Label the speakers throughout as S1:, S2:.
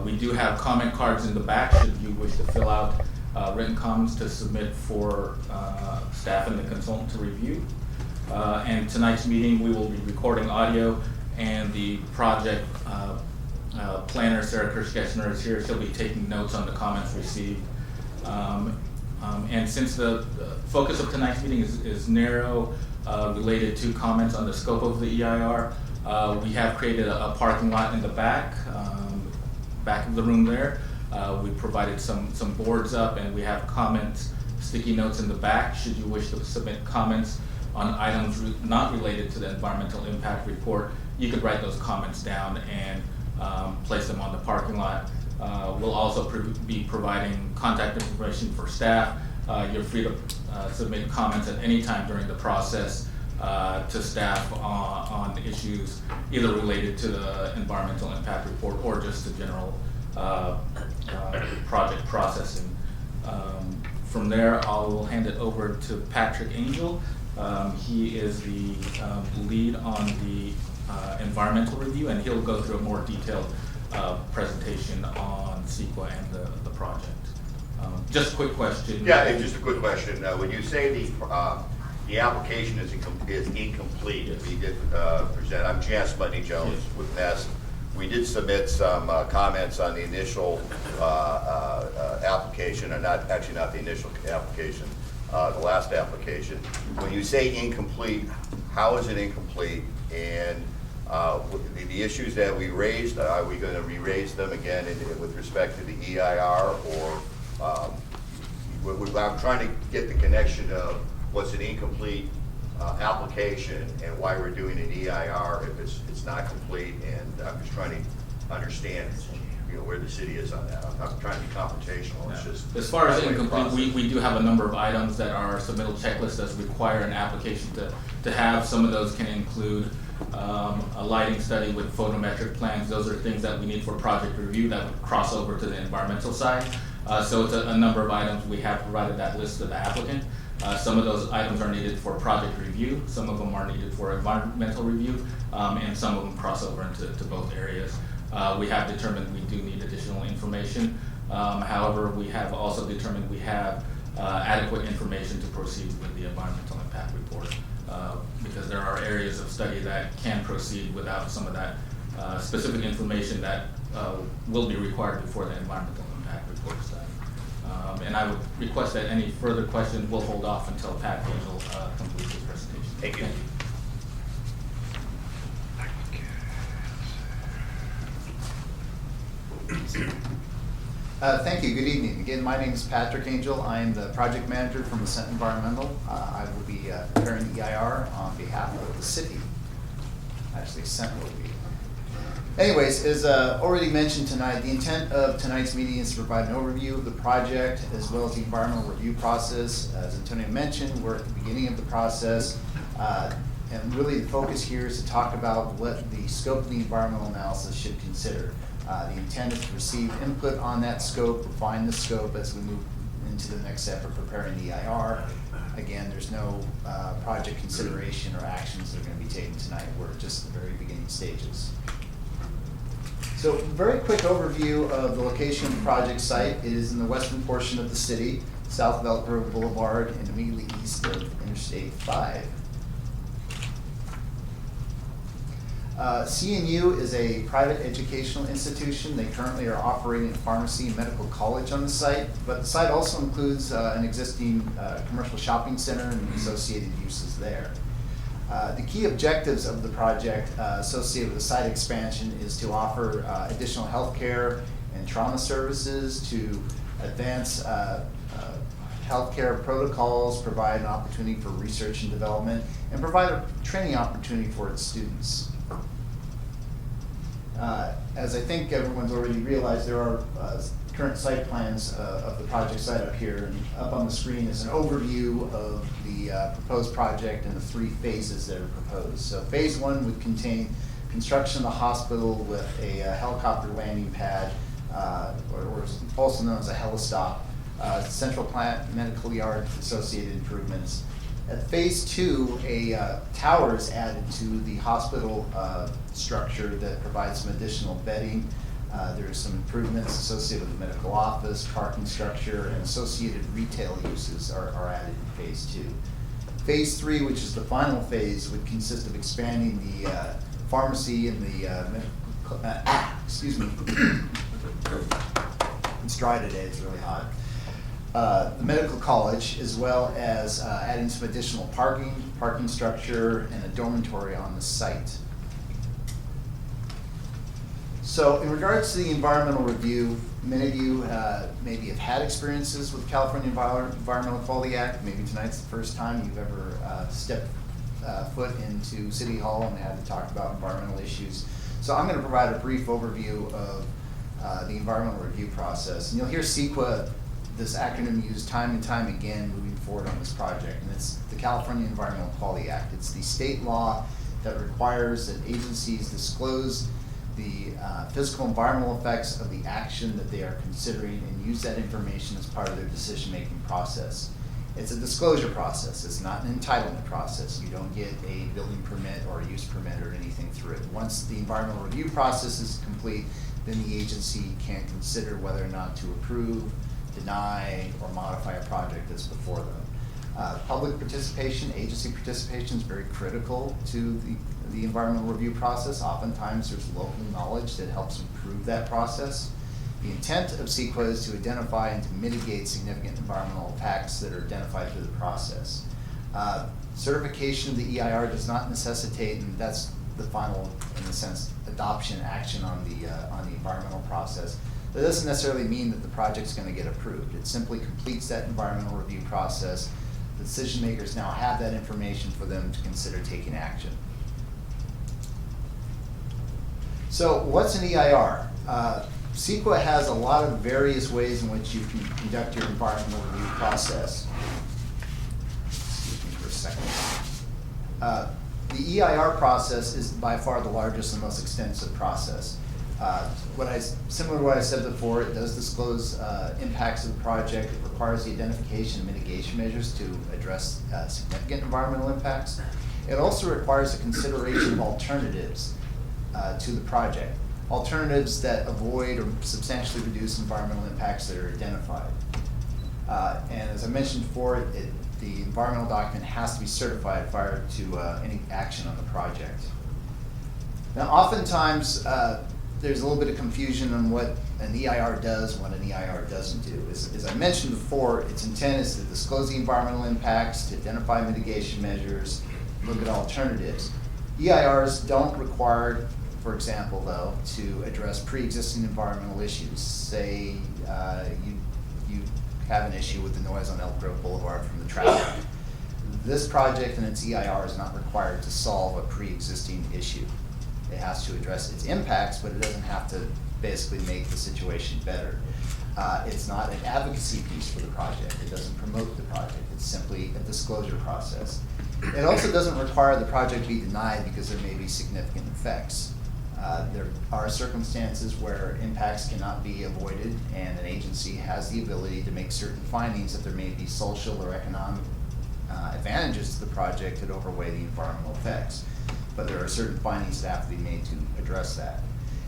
S1: We do have comment cards in the back should you wish to fill out written comments to submit for staff and the consultant to review. And tonight's meeting, we will be recording audio, and the project planner, Sarah Kirschgessner, is here. She'll be taking notes on the comments received. And since the focus of tonight's meeting is narrow, related to comments on the scope of the EIR, we have created a parking lot in the back of the room there. We provided some boards up, and we have comments, sticky notes in the back. Should you wish to submit comments on items not related to the environmental impact report, you could write those comments down and place them on the parking lot. We'll also be providing contact information for staff. You're free to submit comments at any time during the process to staff on issues either related to the environmental impact report or just the general project processing. From there, I'll hand it over to Patrick Angel. He is the lead on the environmental review, and he'll go through a more detailed presentation on CEQA and the project. Just a quick question.
S2: Yeah, just a quick question. When you say the application is incomplete,
S1: yes.
S2: We did present. I'm Jan Smutney Jones
S1: yes.
S2: with NEST. We did submit some comments on the initial application, or not the initial application, the last application. When you say incomplete, how is it incomplete? And the issues that we raised, are we going to re-raise them again with respect to the EIR, or I'm trying to get the connection of what's an incomplete application and why we're doing an EIR if it's not complete, and I'm just trying to understand where the city is on that. I'm trying to be confrontational. It's just
S1: as far as incomplete, we do have a number of items that are submittal checklists that require an application to have. Some of those can include a lighting study with photometric plans. Those are things that we need for project review that would cross over to the environmental side. So it's a number of items. We have provided that list to the applicant. Some of those items are needed for project review. Some of them are needed for environmental review, and some of them cross over into both areas. We have determined we do need additional information. However, we have also determined we have adequate information to proceed with the environmental impact report, because there are areas of study that can proceed without some of that specific information that will be required before the environmental impact report is done. And I would request that any further questions will hold off until Pat Angel completes his presentation.
S2: Thank you.
S3: Thank you. Good evening. Again, my name is Patrick Angel. I am the project manager from Ascent Environmental. I will be preparing the EIR on behalf of the city. Actually, Ascent will be. Anyways, as already mentioned tonight, the intent of tonight's meeting is to provide an overview of the project as well as the environmental review process. As Antonio mentioned, we're at the beginning of the process, and really the focus here is to talk about what the scope of the environmental analysis should consider. The intent is to receive input on that scope, refine the scope as we move into the next step of preparing the EIR. Again, there's no project consideration or actions that are going to be taken tonight. We're just at the very beginning stages. So, very quick overview of the location of the project site. It is in the western portion of the city, south of Elk Grove Boulevard and immediately east of Interstate 5. CNU is a private educational institution. They currently are operating a pharmacy and medical college on the site, but the site also includes an existing commercial shopping center and associated uses there. The key objectives of the project associated with the site expansion is to offer additional healthcare and trauma services, to advance healthcare protocols, provide an opportunity for research and development, and provide a training opportunity for its students. As I think everyone's already realized, there are current site plans of the project site up here, and up on the screen is an overview of the proposed project and the 3 phases that are proposed. So phase 1 would contain construction of the hospital with a helicopter landing pad, or also known as a helistop, central plant, medical yard, associated improvements. At phase 2, a tower is added to the hospital structure that provides some additional bedding, There are some improvements associated with the medical office, parking structure, and associated retail uses are added in phase 2. Phase 3, which is the final phase, would consist of expanding the pharmacy and the excuse me. It's dry today, it's really hot. The medical college, as well as adding some additional parking structure, and a dormitory on the site. So in regards to the environmental review, many of you maybe have had experiences with the California Environmental Quality Act. Maybe tonight's the first time you've ever stepped foot into City Hall and had to talk about environmental issues. So I'm going to provide a brief overview of the environmental review process. And you'll hear CEQA, this acronym, used time and time again moving forward on this project. And it's the California Environmental Quality Act. It's the state law that requires that agencies disclose the physical environmental effects of the action that they are considering and use that information as part of their decision-making process. It's a disclosure process. It's not an entitlement process. You don't get a building permit or a use permit or anything through it. Once the environmental review process is complete, then the agency can consider whether or not to approve, deny, or modify a project that's before them. Public participation, agency participation is very critical to the environmental review process. Oftentimes there's local knowledge that helps improve that process. The intent of CEQA is to identify and to mitigate significant environmental impacts that are identified through the process. Certification of the EIR does not necessitate, and that's the final, in a sense, adoption action on the environmental process. That doesn't necessarily mean that the project's going to get approved. It simply completes that environmental review process. The decision makers now have that information for them to consider taking action. So what's an EIR? CEQA has a lot of various ways in which you can conduct your environmental review process. Excuse me for a second. The EIR process is by far the largest and most extensive process. Similar to what I said before, it does disclose impacts of the project. It requires the identification and mitigation measures to address significant environmental impacts. It also requires the consideration of alternatives to the project. Alternatives that avoid or substantially reduce environmental impacts that are identified. And as I mentioned before, the environmental document has to be certified prior to any action on the project. Now, oftentimes, there's a little bit of confusion on what an EIR does and what an EIR doesn't do. As I mentioned before, its intent is to disclose the environmental impacts, to identify mitigation measures, look at alternatives. EIRs don't require, for example, though, to address pre-existing environmental issues. Say you have an issue with the noise on Elk Grove Boulevard from the traffic. This project and its EIR is not required to solve a pre-existing issue. It has to address its impacts, but it doesn't have to basically make the situation better. It's not an advocacy piece for the project. It doesn't promote the project. It's simply a disclosure process. It also doesn't require the project be denied because there may be significant effects. There are circumstances where impacts cannot be avoided, and an agency has the ability to make certain findings that there may be social or economic advantages to the project that overweigh the environmental effects. But there are certain findings that have to be made to address that.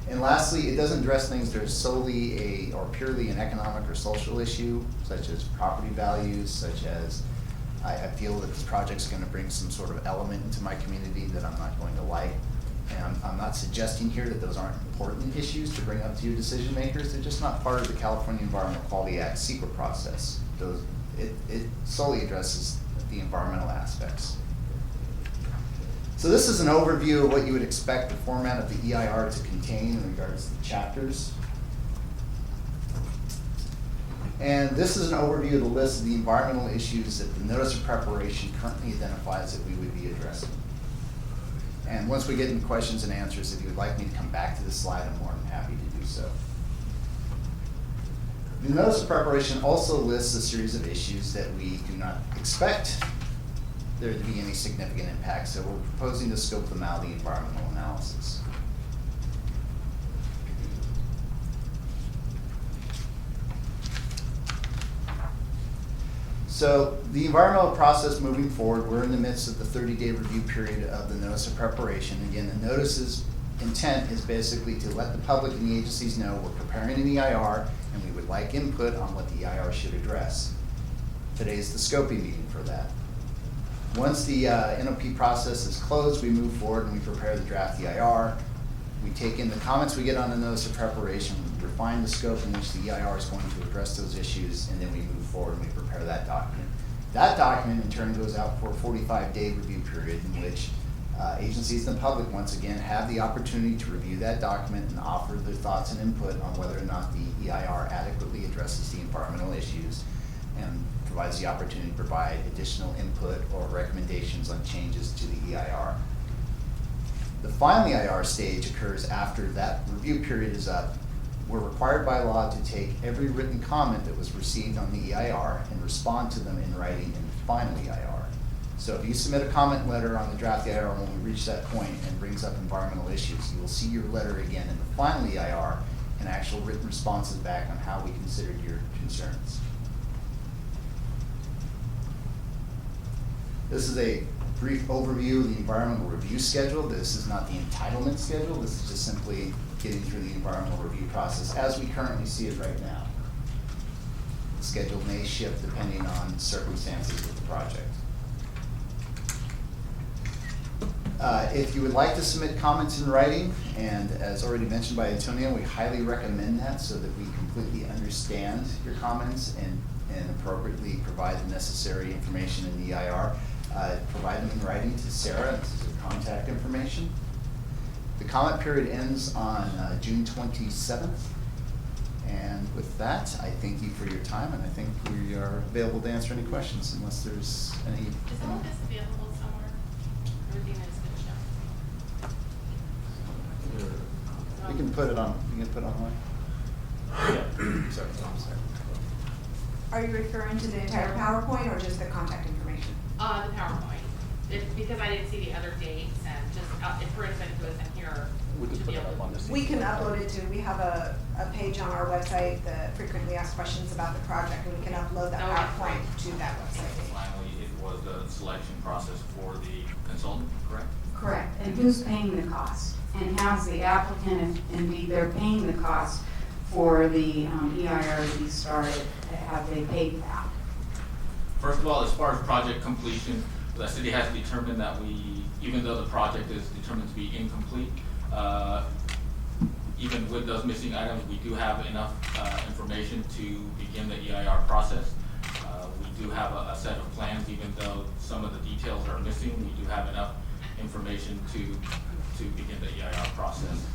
S3: And lastly, it doesn't address things that are solely or purely an economic or social issue, such as property values, such as I feel that this project's going to bring some sort of element into my community that I'm not going to like. And I'm not suggesting here that those aren't important issues to bring up to your decision makers. They're just not part of the California Environmental Quality Act CEQA process. It solely addresses the environmental aspects. So this is an overview of what you would expect the format of the EIR to contain in regards to the chapters. And this is an overview of the list of the environmental issues that the notice of preparation currently identifies that we would be addressing. And once we get into questions and answers, if you would like me to come back to this slide, I'm more than happy to do so. The notice of preparation also lists a series of issues that we do not expect there to be any significant impacts, so we're proposing to scope them out in the environmental analysis. So the environmental process moving forward, we're in the midst of the 30-day review period of the notice of preparation. Again, the notice is intent is basically to let the public and the agencies know we're preparing an EIR and we would like input on what the EIR should address. Today's the scoping meeting for that. Once the NOP process is closed, we move forward and we prepare the draft EIR. We take in the comments we get on the notice of preparation, we refine the scope in which the EIR is going to address those issues, and then we move forward and we prepare that document. That document in turn goes out for a 45-day review period in which agencies and the public once again have the opportunity to review that document and offer their thoughts and input on whether or not the EIR adequately addresses the environmental issues and provides the opportunity to provide additional input or recommendations on changes to the EIR. The final EIR stage occurs after that review period is up. We're required by law to take every written comment that was received on the EIR and respond to them in writing in the final EIR. So if you submit a comment letter on the draft EIR when we reach that point and brings up environmental issues, you will see your letter again in the final EIR and actual written responses back on how we considered your concerns. This is a brief overview of the environmental review schedule. This is not the entitlement schedule. This is just simply getting through the environmental review process as we currently see it right now. The schedule may shift depending on circumstances with the project. If you would like to submit comments in writing, and as already mentioned by Antonio, we highly recommend that so that we completely understand your comments and appropriately provide the necessary information in the EIR. Provide them in writing to Sarah. This is her contact information. The comment period ends on June 27th. And with that, I thank you for your time, and I think we are available to answer any questions unless there's any.
S4: Is all of this available somewhere? Everything that's been shown?
S3: We can put it on. You can put it online.
S1: Yeah.
S3: Sorry. I'm sorry.
S5: Are you referring to the entire PowerPoint or just the contact information?
S4: The PowerPoint. Because I didn't see the other dates and just, if for instance it was in here.
S1: We could
S4: to
S1: put
S4: be
S1: it
S4: able
S1: up on
S4: to-
S1: the
S5: We can upload it to, we have a page on our website, the frequently asked questions about the project, and we can upload that
S4: Oh,
S5: PowerPoint to that website.
S1: Finally, it was the selection process for the consultant, correct?
S5: Correct.
S6: And who's paying the cost? And has the applicant, if indeed they're paying the cost for the EIR to be started, have they paid that?
S1: First of all, as far as project completion, the city has determined that we, even though the project is determined to be incomplete, even with those missing items, we do have enough information to begin the EIR process. We do have a set of plans, even though some of the details are missing, we do have enough information to begin the EIR process.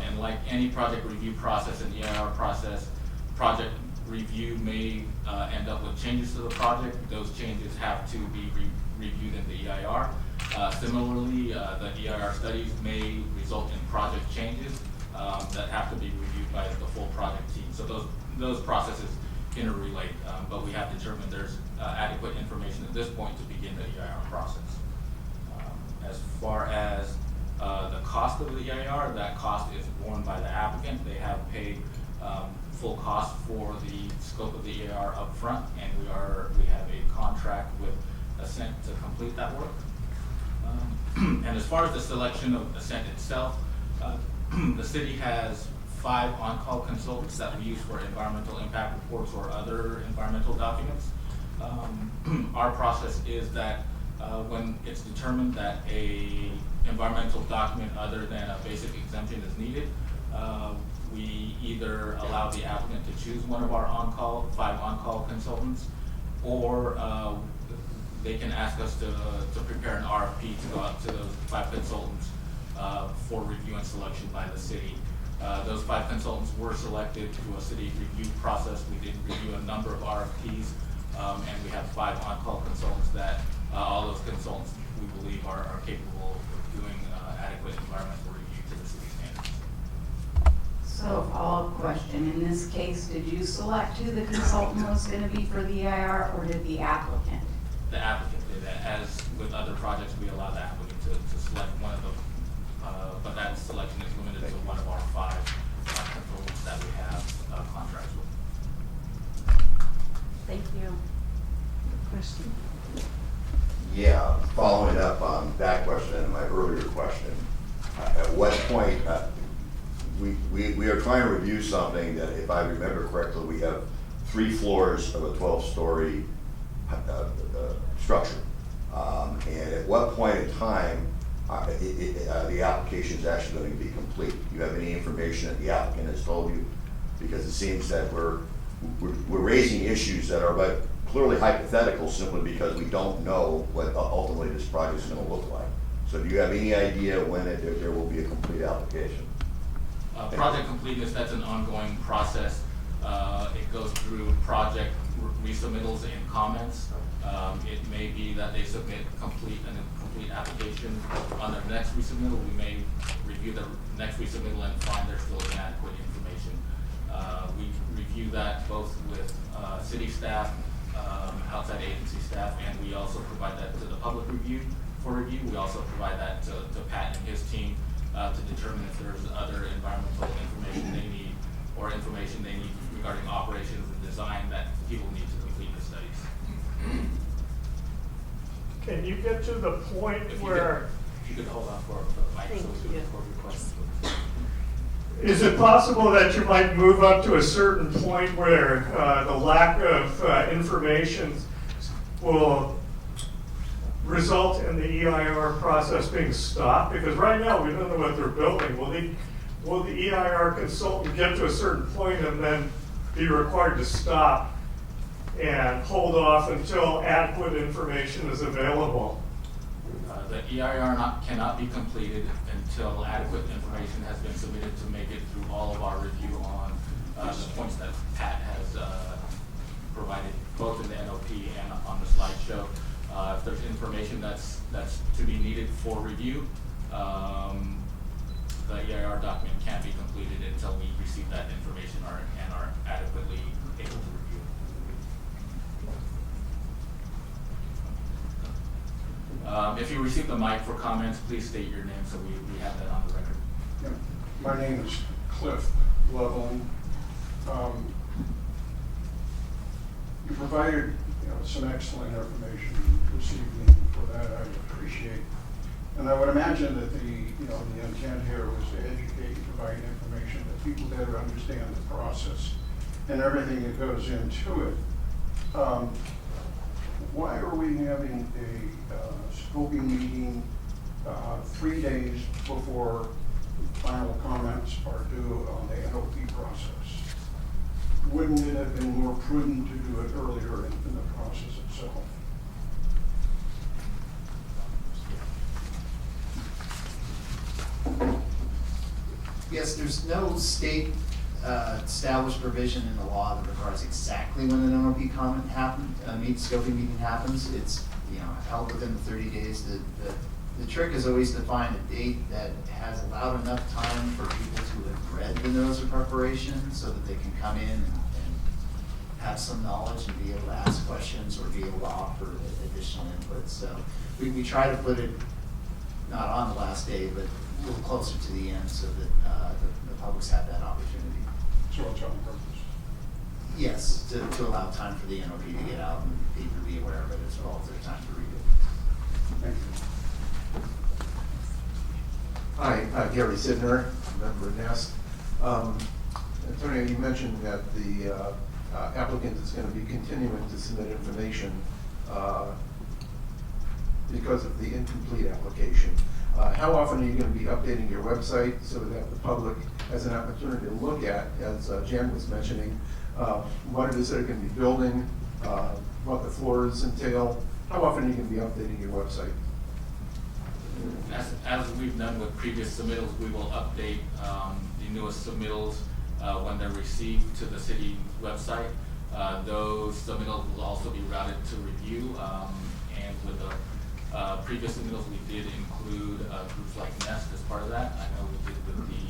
S1: And like any project review process and EIR process, project review may end up with changes to the project. Those changes have to be reviewed in the EIR. Similarly, the EIR studies may result in project changes that have to be reviewed by the full project team. So those processes interrelate, but we have determined there's adequate information at this point to begin the EIR process. As far as the cost of the EIR, that cost is borne by the applicant. They have paid full cost for the scope of the EIR upfront, and we have a contract with Ascent to complete that work. And as far as the selection of Ascent itself, the city has 5 on-call consultants that we use for environmental impact reports or other environmental documents. Our process is that when it's determined that a environmental document other than a basic exemption is needed, we either allow the applicant to choose one of our 5 on-call consultants, or they can ask us to prepare an RFP to go out to those 5 consultants for review and selection by the city. Those 5 consultants were selected through a city review process. We did review a number of RFPs, and we have 5 on-call consultants that all those consultants we believe are capable of doing adequate environmental review to the city standards.
S6: So follow-up question, in this case, did you select who the consultant was gonna be for the EIR, or did the applicant?
S1: The applicant did that. As with other projects, we allow the applicant to select one of them, but that selection is limited to one of our 5 consultants that we have contracts with.
S4: Thank you.
S7: Question?
S2: Yeah, following up on that question and my earlier question, what point, we are trying to review something that, if I remember correctly, we have 3 floors of a 12-story structure. And at what point in time the application is actually going to be complete? Do you have any information that the applicant has told you? Because it seems that we're raising issues that are but clearly hypothetical simply because we don't know what ultimately this project is going to look like. So do you have any idea when there will be a complete application?
S1: Project completeness, that's an ongoing process. It goes through project resubmittals and comments. It may be that they submit a complete application. On their next resubmittal, we may review the next resubmittal and find there's still inadequate information. We review that both with city staff, outside agency staff, and we also provide that to the public for review. We also provide that to Pat and his team to determine if there's other environmental information they need or information they need regarding operations and design that people need to complete the studies.
S8: Can you get to the point
S1: If
S8: where,
S1: you could hold on for the mic so we can record your questions.
S8: is it possible that you might move up to a certain point where the lack of information will result in the EIR process being stopped? Because right now, we don't know what they're building. Will the EIR consultant get to a certain point and then be required to stop and hold off until adequate information is available?
S1: The EIR cannot be completed until adequate information has been submitted to make it through all of our review on the points that Pat has provided, both in the NOP and on the slideshow. If there's information that's to be needed for review, the EIR document can't be completed until we receive that information and are adequately able to review it. If you receive the mic for comments, please state your name so we have that on the record.
S9: Yeah. My name is Cliff Loveland. You provided some excellent information this evening. For that, I appreciate. And I would imagine that the intent here was to educate and provide information that people better understand the process and everything that goes into it. Why are we having a scoping meeting 3 days before final comments are due on the NOP process? Wouldn't it have been more prudent to do it earlier in the process itself?
S3: Yes, there's no state established provision in the law that requires exactly when an NOP comment scoping meeting happens. It's held within the 30 days. The trick is always to find a date that has allowed enough time for people to have read the notice of preparation so that they can come in and have some knowledge and be able to ask questions or be able to offer additional input. So we try to put it not on the last day, but a little closer to the end so that the publics have that opportunity.
S9: So it's on purpose.
S3: Yes, to allow time for the NOP to get out and people to be aware of it as well as their time to read it.
S9: Thank you.
S10: Hi, Gary Sidner, member of NEST. Antonio, you mentioned that the applicant is going to be continuing to submit information because of the incomplete application. How often are you going to be updating your website so that the public has an opportunity to look at, as Jan was mentioning, what it is that are going to be building, what the floors entail? How often are you going to be updating your website?
S1: As we've done with previous submittals, we will update the newest submittals when they're received to the city website. Those submittals will also be routed to review, and with the previous submittals, we did include groups like NEST as part of that. I know we did with the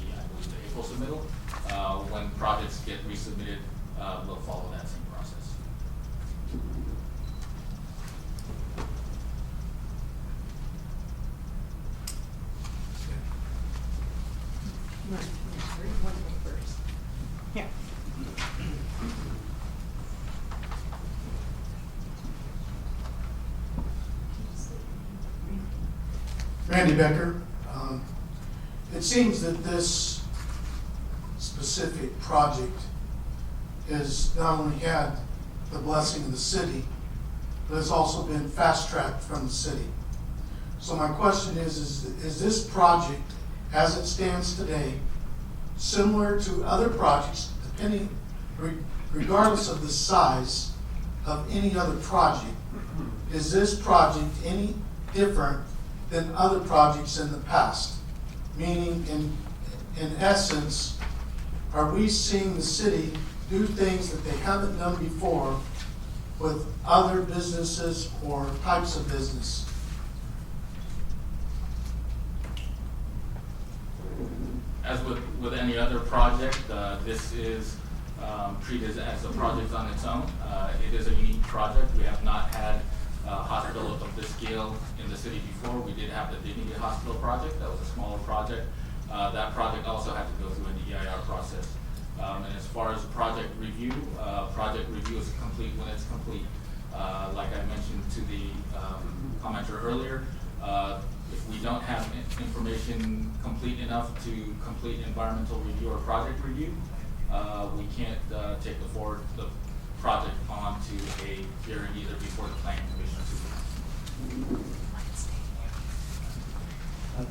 S1: April submittal. When projects get resubmitted, we'll follow that same process.
S7: Yeah.
S11: Randy Becker. it seems that this specific project has not only had the blessing of the city, but it's also been fast-tracked from the city. So my question is this project, as it stands today, similar to other projects, regardless of the size of any other project? Is this project any different than other projects in the past? Meaning, in essence, are we seeing the city do things that they haven't done before with other businesses or types of business?
S1: As with any other project, this is treated as a project on its own. It is a unique project. We have not had a hospital of this scale in the city before. We did have the Dignity Hospital project. That was a smaller project. That project also had to go through an EIR process. And as far as project review is complete when it's complete. Like I mentioned to the commenter earlier, if we don't have information complete enough to complete environmental review or project review, we can't take the project on to a hearing either before the planning commission.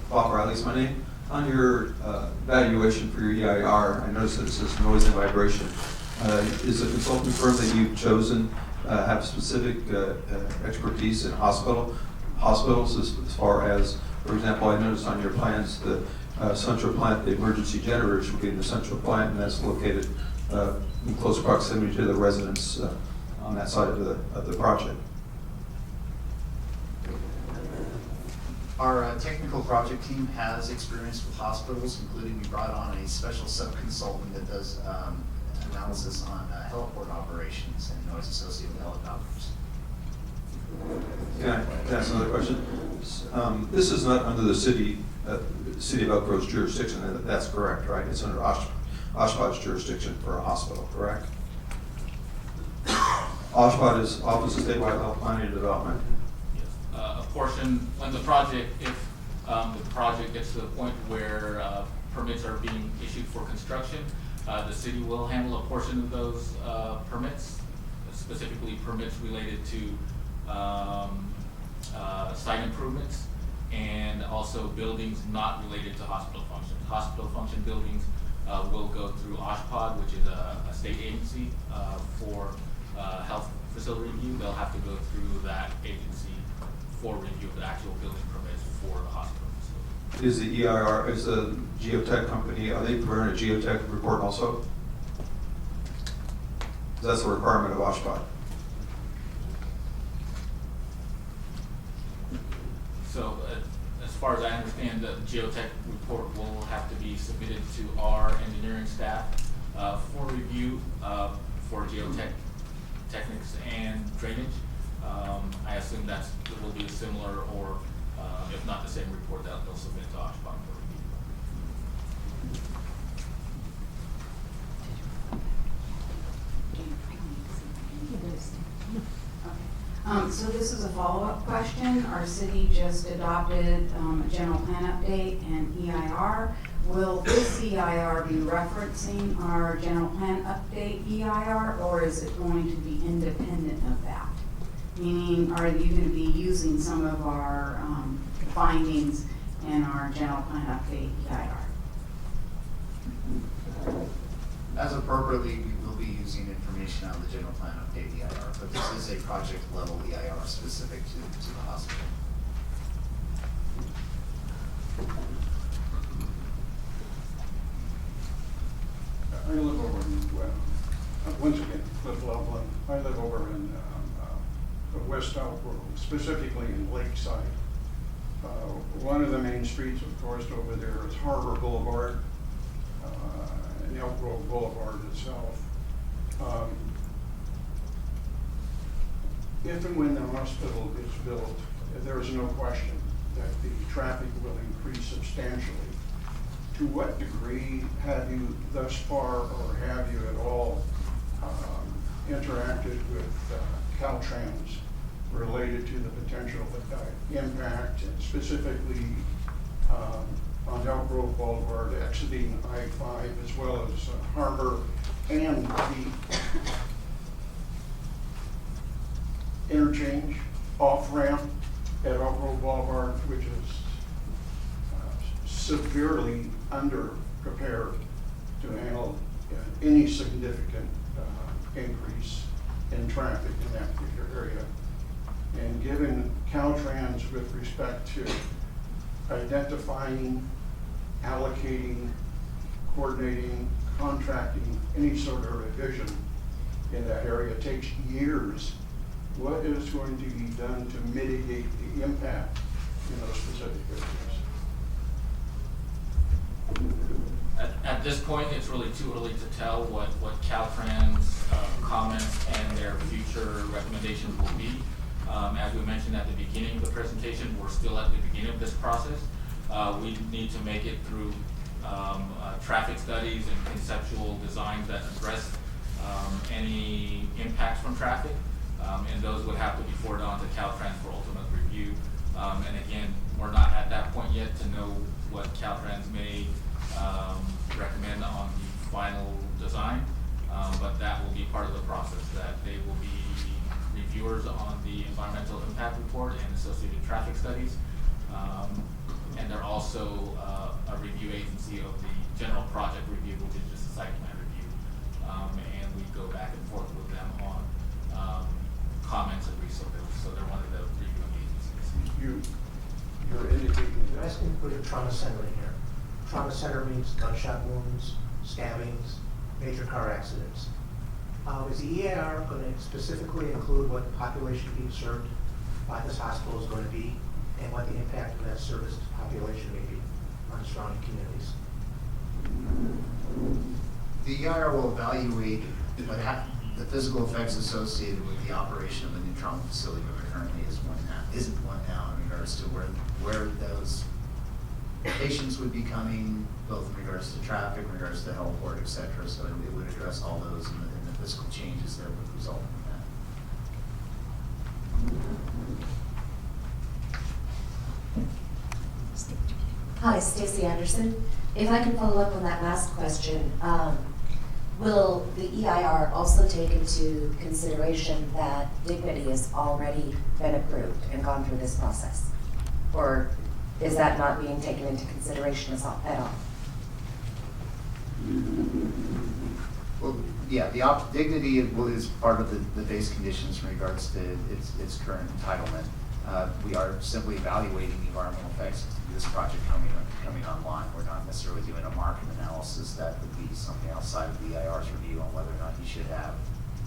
S12: Bob Riley's my name. On your valuation for your EIR, I noticed that it says noise and vibration. Is the consulting firm that you've chosen have specific expertise in hospitals as far as, for example, I noticed on your plans the central plant, the emergency generators will be in the central plant, and that's located in close proximity to the residents on that side of the project.
S3: Our technical project team has experience with hospitals, including we brought on a special sub-consultant that does analysis on heliport operations and noise associated with helicopters.
S12: Can I ask another question? This is not under the city of Elk Grove's jurisdiction, that's correct, right? It's under Oshkosh's jurisdiction for a hospital, correct? Oshkosh is Office of Statewide Health Planning and Development.
S1: A portion, when the project, if the project gets to the point where permits are being issued for construction, the city will handle a portion of those permits, specifically permits related to site improvements and also buildings not related to hospital functions. Hospital function buildings will go through OSHPD, which is a state agency for health facility review. They'll have to go through that agency for review of the actual building permits for the hospital facility.
S12: Is the EIR, is the geotech company, are they preparing a geotech report also? That's a requirement of OSHPD.
S1: So as far as I understand, the geotech report will have to be submitted to our engineering staff for review for techniques and drainage. I assume it will be a similar or if not the same report that they'll submit to OSHPD for
S6: Okay. So this is a follow-up question. Our city just adopted a general plan update and EIR. Will this EIR be referencing our general plan update EIR, or is it going to be independent of that? Meaning, are you going to be using some of our findings in our general plan update EIR?
S3: As appropriately, we will be using information out of the general plan update EIR, but this is a project level EIR specific to the hospital.
S9: I live over in, once again, Cliff Loveland. I live over in West Elk Grove, specifically in Lakeside. One of the main streets, of course, over there is Harbor Boulevard, and Elk Grove Boulevard itself. If and when the hospital is built, there is no question that the traffic will increase substantially. To what degree have you thus far, or have you at all, interacted with Caltrans related to the potential impact, specifically on Elk Grove Boulevard exiting I-5 as well as Harbor and the interchange off-ramp at Elk Grove Boulevard, which is severely under-prepared to handle any significant increase in traffic in that particular area. And given Caltrans with respect to identifying, allocating, coordinating, contracting, any sort of revision in that area takes years. What is going to be done to mitigate the impact in those specific areas?
S1: At this point, it's really too early to tell what Caltrans' comments and their future recommendations will be. As we mentioned at the beginning of the presentation, we're still at the beginning of this process. We need to make it through traffic studies and conceptual designs that address any impacts from traffic. And those would have to be forwarded on to Caltrans for ultimate review. And again, we're not at that point yet to know what Caltrans may recommend on the final design, but that will be part of the process, that they will be reviewers on the environmental impact report and associated traffic studies. And they're also a review agency of the general project review, which is just a site plan review. And we go back and forth with them on comments and resubmittals, so they're one of the reviewing agencies.
S9: You're indicating
S13: You're
S9: that.
S13: asking to put a trauma center in here. Trauma center means gunshot wounds, stabbings, major car accidents. Is the EAR going to specifically include what the population being served by this hospital is going to be, and what the impact of that service to population may be on surrounding communities?
S3: The EIR will evaluate the physical effects associated with the operation of the new trauma facility where there currently isn't one now in regards to where those patients would be coming, both in regards to traffic, in regards to health board, et cetera. So it would address all those and the physical changes that would result in that.
S14: Hi, Stacy Anderson. If I can follow up on that last question, will the EIR also take into consideration that Dignity has already been approved and gone through this process? Or is that not being taken into consideration at all?
S3: Well, yeah, Dignity is part of the base conditions in regards to its current entitlement. We are simply evaluating the environmental effects of this project coming online. We're not necessarily doing a market analysis. That would be something outside of the EIR's review on whether or not you should have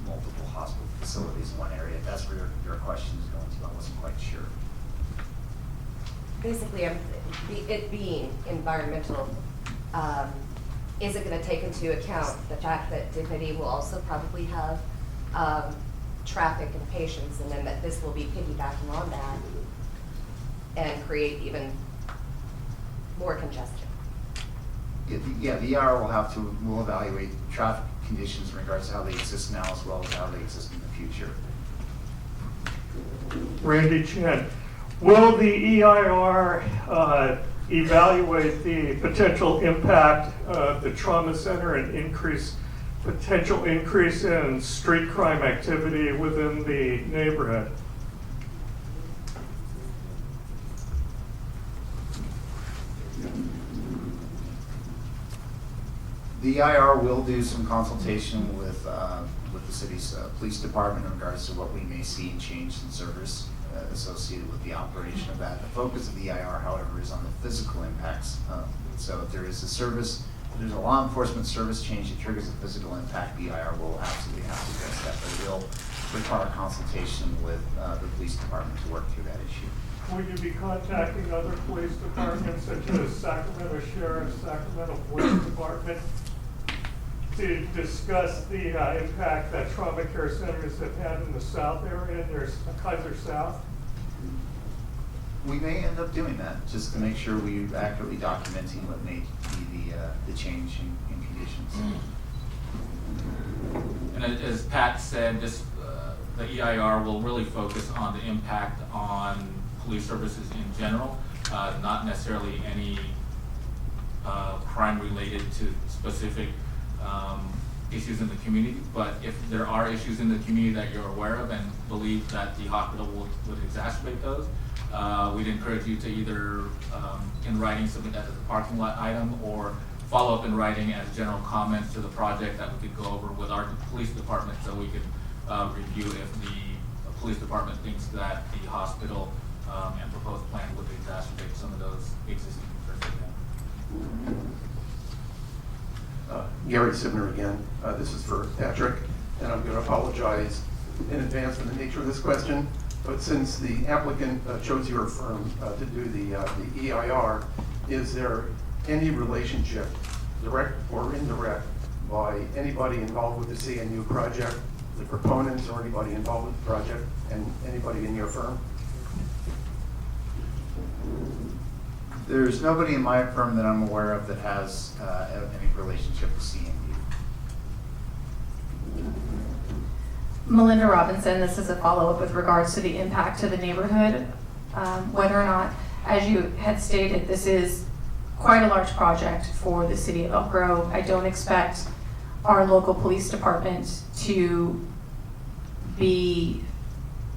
S3: multiple hospital facilities in one area. If that's where your question is going to, I wasn't quite sure.
S15: Basically, it being environmental, is it going to take into account the fact that Dignity will also probably have traffic and patients, and then that this will be piggybacking on that and create even more congestion?
S3: Yeah, the EIR will evaluate traffic conditions in regards to how they exist now as well as how they exist in the future.
S8: Randy Chen, will the EIR evaluate the potential impact of the trauma center and potential increase in street crime activity within the neighborhood?
S3: The EIR will do some consultation with the city's police department in regards to what we may see in change in service associated with the operation of that. The focus of the EIR, however, is on the physical impacts. So if there is there's a law enforcement service change that triggers a physical impact, the EIR will absolutely have to address that, but it will require consultation with the police department to work through that issue.
S8: Will you be contacting other police departments such as Sacramento Sheriff, Sacramento Police Department to discuss the impact that trauma care centers have had in the South area, Kaiser South?
S3: We may end up doing that, just to make sure we're accurately documenting what may be the change in conditions.
S1: And as Pat said, the EIR will really focus on the impact on police services in general, not necessarily any crime related to specific issues in the community. But if there are issues in the community that you're aware of and believe that the hospital would exacerbate those, we'd encourage you to either in writing submit that as a parking lot item, or follow up in writing as general comments to the project that we could go over with our police department, so we could review if the police department thinks that the hospital and proposed plan would exacerbate some of those existing concerns we have.
S10: Gary Sibner again. This is for Patrick, and I'm going to apologize in advance for the nature of this question. But since the applicant chose your firm to do the EIR, is there any relationship, direct or indirect, by anybody involved with the CNU project, the proponents or anybody involved with the project, and anybody in your firm?
S3: There's nobody in my firm that I'm aware of that has any relationship with CNU.
S16: Melinda Robinson, this is a follow-up with regards to the impact to the neighborhood. Whether or not, as you had stated, this is quite a large project for the city of Elk Grove. I don't expect our local police department to be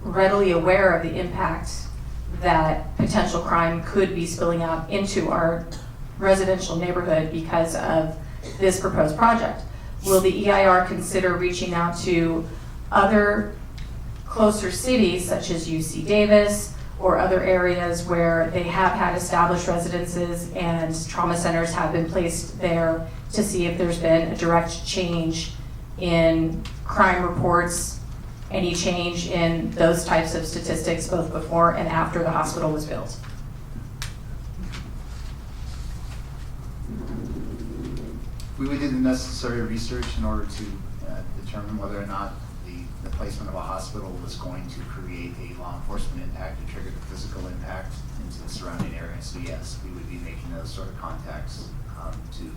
S16: readily aware of the impact that potential crime could be spilling out into our residential neighborhood because of this proposed project. Will the EIR consider reaching out to other closer cities such as UC Davis or other areas where they have had established residences and trauma centers have been placed there, to see if there's been a direct change in crime reports, any change in those types of statistics both before and after the hospital was built?
S3: We would do the necessary research in order to determine whether or not the placement of a hospital was going to create a law enforcement impact and trigger the physical impact into the surrounding area. So yes, we would be making those sort of contacts to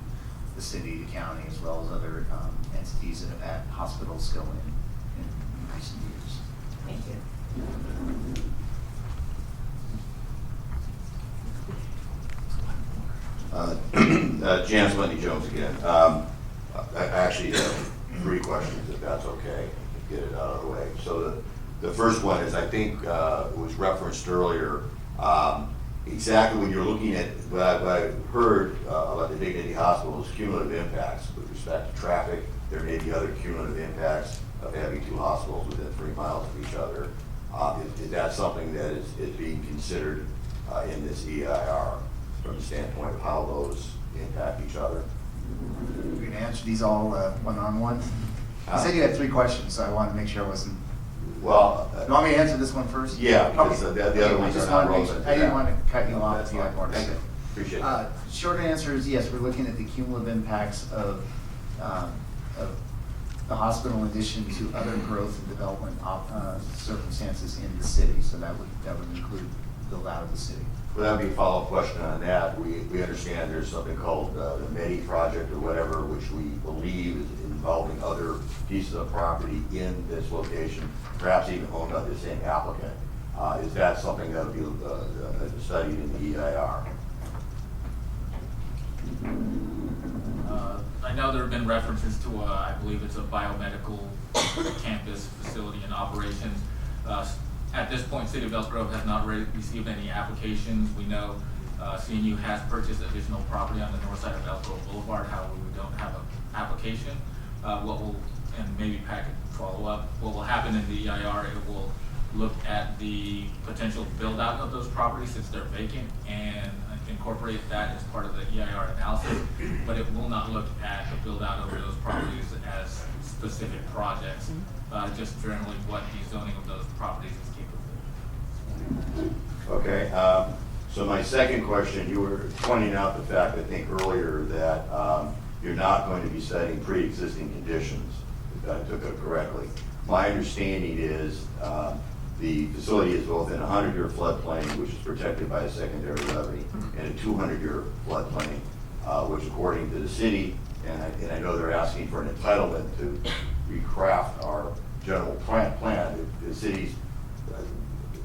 S3: the city, the county, as well as other entities that have had hospitals go in recent years.
S16: Thank you.
S2: Janice Wendy Jones again. I actually have 3 questions, if that's okay, to get it out of the way. So the first one is, I think it was referenced earlier, exactly when you're looking at what I heard about the Dignity Hospital's cumulative impacts with respect to traffic. There may be other cumulative impacts of having 2 hospitals within 3 miles of each other. Is that something that is being considered in this EIR from the standpoint of how those impact each other?
S3: We're going to answer these all one-on-one. You said you had 3 questions, so I wanted to make sure I wasn't.
S2: Well,
S3: You want me to answer this one first?
S2: Yeah, because
S3: Okay.
S2: the other ones
S3: I just
S2: are not
S3: wanted to
S2: relevant
S3: make sure-
S2: to
S3: I didn't
S2: that.
S3: want to cut you off
S2: That's
S3: if you had
S2: fine.
S3: more to
S2: Thank
S3: say.
S2: you. Appreciate it.
S3: Short answer is yes, we're looking at the cumulative impacts of the hospital in addition to other growth and development circumstances in the city. So that would include build out of the city.
S2: Well, that would be a follow-up question on that. We understand there's something called the Medi project or whatever, which we believe is involving other pieces of property in this location, perhaps even owned by the same applicant. Is that something that would be studied in the EIR?
S1: I know there have been references to, I believe it's a biomedical campus facility in operations. At this point, City of Elk Grove has not received any applications. We know CNU has purchased additional property on the north side of Elk Grove Boulevard. However, we don't have an application. And maybe Pat can follow up, what will happen in the EIR, it will look at the potential build out of those properties since they're vacant and incorporate that as part of the EIR analysis, but it will not look at the build out of those properties as specific projects, just generally what the zoning of those properties is capable of.
S2: Okay, so my second question, you were pointing out the fact, I think earlier, that you're not going to be setting pre-existing conditions, if I took it correctly. My understanding is the facility is both in a 100-year floodplain, which is protected by a secondary levee, and a 200-year floodplain, which according to the city, and I know they're asking for an entitlement to recraft our general plan. The city's,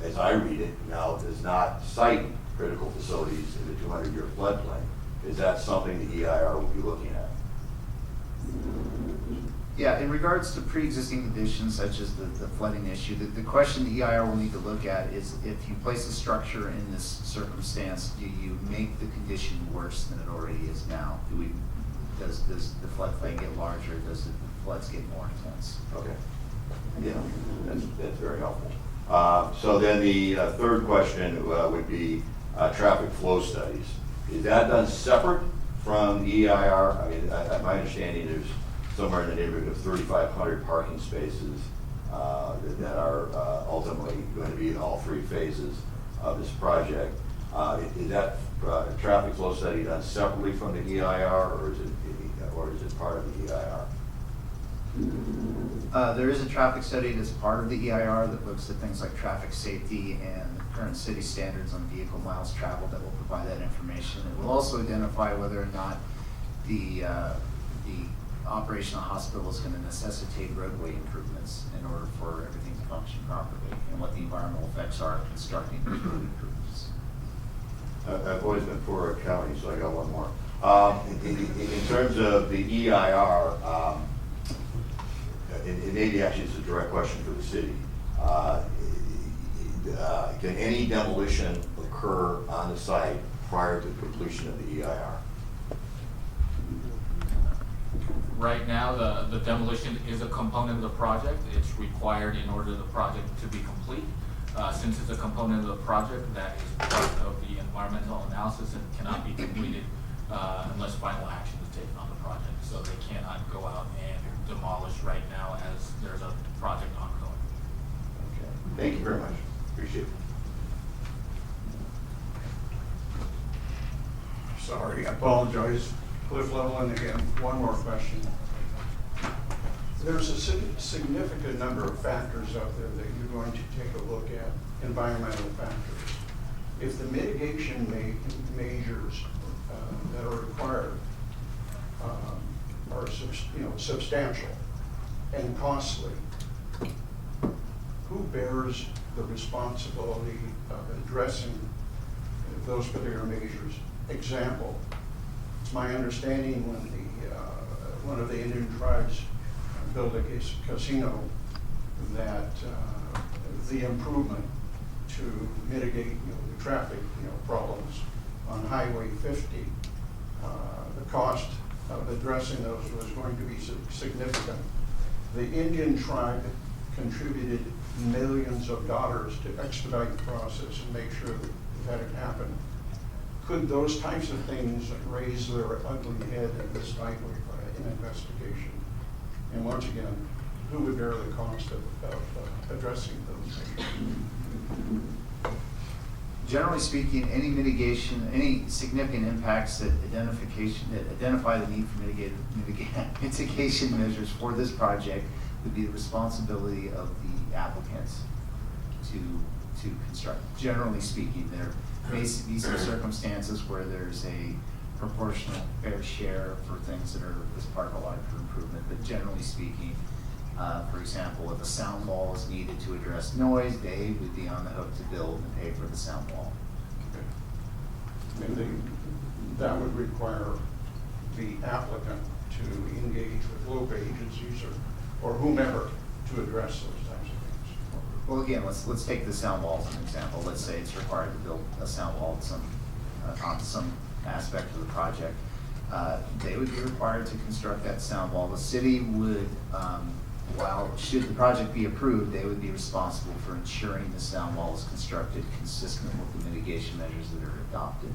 S2: as I read it now, does not cite critical facilities in the 200-year floodplain. is that something the EIR will be looking at?
S3: Yeah, in regards to pre-existing conditions such as the flooding issue, the question the EIR will need to look at is if you place a structure in this circumstance, do you make the condition worse than it already is now? Does the floodplain get larger? Does the floods get more intense?
S2: Okay. Yeah, that's very helpful. So then the third question would be traffic flow studies. Is that done separate from the EIR? I mean, my understanding is somewhere in the neighborhood of 3,500 parking spaces that are ultimately going to be in all three phases of this project. Is that traffic flow study done separately from the EIR, or is it part of the EIR?
S3: There is a traffic study that's part of the EIR that looks at things like traffic safety and current city standards on vehicle miles traveled that will provide that information. It will also identify whether or not the operation of the hospital is going to necessitate roadway improvements in order for everything to function properly, and what the environmental effects are of constructing those road improvements.
S2: I've always been poor at counting, so I got one more. In terms of the EIR, and maybe actually it's a direct question for the city. Can any demolition occur on the site prior to completion of the EIR?
S1: Right now, the demolition is a component of the project. It's required in order for the project to be complete. Since it's a component of the project, that is part of the environmental analysis and cannot be completed unless final action is taken on the project. So they cannot go out and demolish right now as there's a project ongoing.
S2: Okay. Thank you very much. Appreciate it.
S9: Sorry, I apologize. Cliff Levelin again. One more question. There's a significant number of factors out there that you're going to take a look at, environmental factors. If the mitigation measures that are required are substantial and costly, who bears the responsibility of addressing those particular measures? Example, it's my understanding when one of the Indian tribes built a casino that the improvement to mitigate the traffic problems on Highway 50, the cost of addressing those was going to be significant. The Indian tribe contributed millions of dollars to expedite the process and make sure that it happened. Could those types of things raise their ugly head in this type of investigation? And once again, who would bear the cost of addressing those issues?
S3: Generally speaking, any mitigation, any significant impacts that identify the need for mitigation measures for this project would be the responsibility of the applicants to construct. Generally speaking, there may be some circumstances where there's a proportional fair share for things that are as part of a larger improvement, but generally speaking, for example, if a sound wall is needed to address noise, they would be on the hook to build and pay for the sound wall.
S9: Okay. And that would require the applicant to engage with local agencies or whomever to address those types of things.
S3: Well, again, let's take the sound wall as an example. Let's say it's required to build a sound wall onto some aspect of the project. They would be required to construct that sound wall. The city would, should the project be approved, they would be responsible for ensuring the sound wall is constructed consistent with the mitigation measures that are adopted.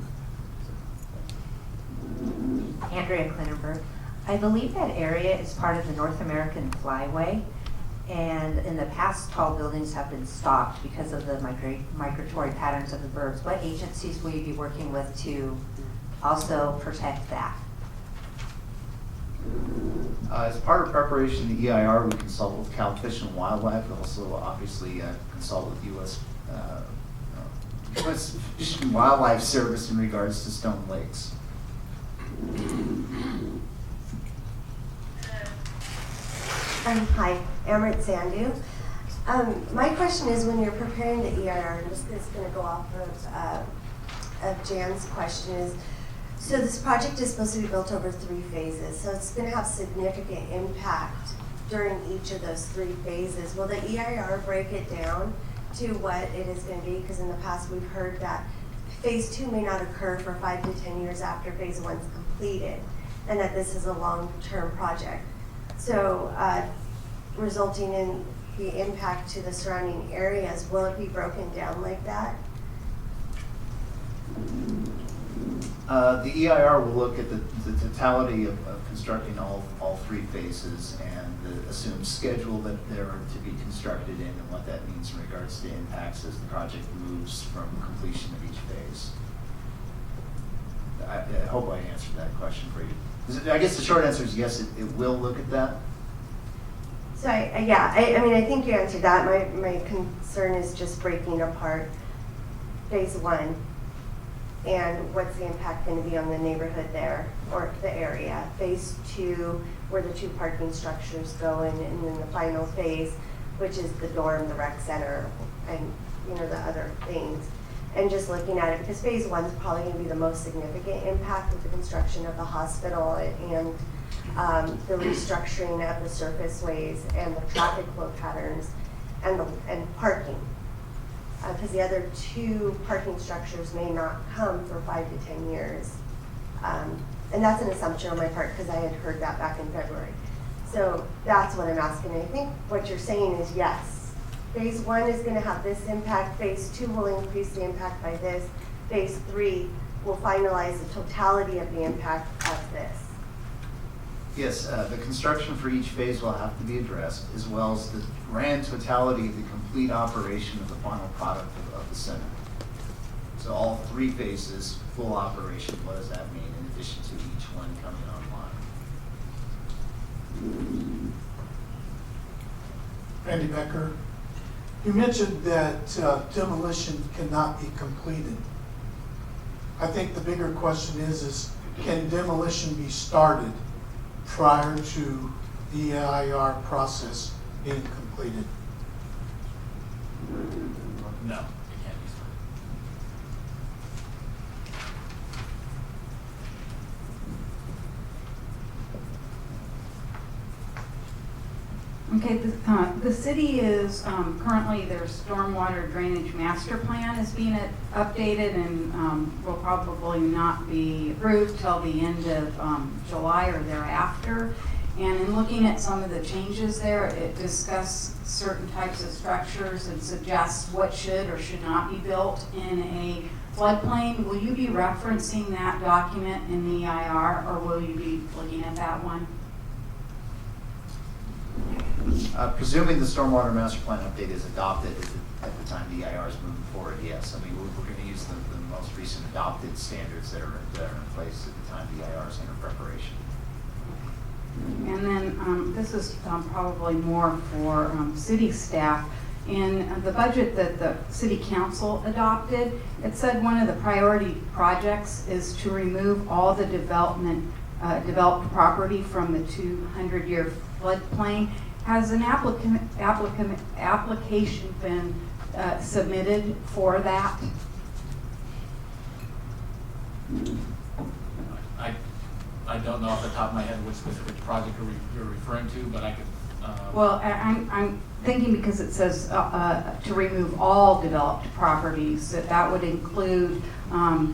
S17: Andrea Klinenberg. I believe that area is part of the North American Flyway, and in the past, tall buildings have been stopped because of the migratory patterns of the birds. What agencies will you be working with to also protect that?
S3: As part of preparation of the EIR, we consult with Cal Fish and Wildlife. We also obviously consult with U.S. Fish and Wildlife Service in regards to stone lakes.
S18: Hi, Amrit Sandhu. My question is, when you're preparing the EIR, and this is going to go off of Jan's question, is So this project is supposed to be built over 3 phases, so it's gonna have significant impact during each of those 3 phases. Will the EIR break it down to what it is gonna be? Because in the past, we've heard that phase 2 may not occur for 5 to 10 years after phase 1's completed, and that this is a long-term project. So, resulting in the impact to the surrounding areas, will it be broken down like that?
S3: The EIR will look at the totality of constructing all 3 phases and the assumed schedule that they're to be constructed in and what that means in regards to impacts as the project moves from completion of each phase. I hope I answered that question for you. I guess the short answer is yes, it will look at that.
S18: So I mean, I think you answered that. My concern is just breaking apart phase 1 and what's the impact going to be on the neighborhood there or the area. Phase 2, where the 2 parking structures go in, and then the final phase, which is the dorm, the rec center, and the other things. And just looking at it, because phase 1 is probably going to be the most significant impact with the construction of the hospital and the restructuring of the surface ways and the traffic flow patterns and parking. Because the other 2 parking structures may not come for 5 to 10 years. And that's an assumption on my part because I had heard that back in February. So that's what I'm asking. I think what you're saying is yes. Phase 1 is going to have this impact. Phase 2 will increase the impact by this. Phase 3 will finalize the totality of the impact of this.
S3: Yes, the construction for each phase will have to be addressed, as well as the grand totality of the complete operation of the final product of the center. So all 3 phases, full operation, what does that mean in addition to each one coming online?
S11: Randy Becker, you mentioned that demolition cannot be completed. I think the bigger question is can demolition be started prior to the EIR process being completed?
S1: No, it can't be started.
S6: Okay, the city is currently, their stormwater drainage master plan is being updated and will probably not be approved till the end of July or thereafter. And in looking at some of the changes there, it discusses certain types of structures and suggests what should or should not be built in a floodplain. Will you be referencing that document in the EIR, or will you be looking at that one?
S3: Presuming the stormwater master plan update is adopted at the time the EIR is moving forward, yes. I mean, we're going to use the most recent adopted standards that are in place at the time the EIR is under preparation.
S6: And then this is probably more for city staff. In the budget that the city council adopted, it said one of the priority projects is to remove all the developed property from the 200-year floodplain. Has an application been submitted for that?
S1: I don't know off the top of my head which specific project you're referring to, but I could.
S6: Well, I'm thinking because it says to remove all developed properties, that would include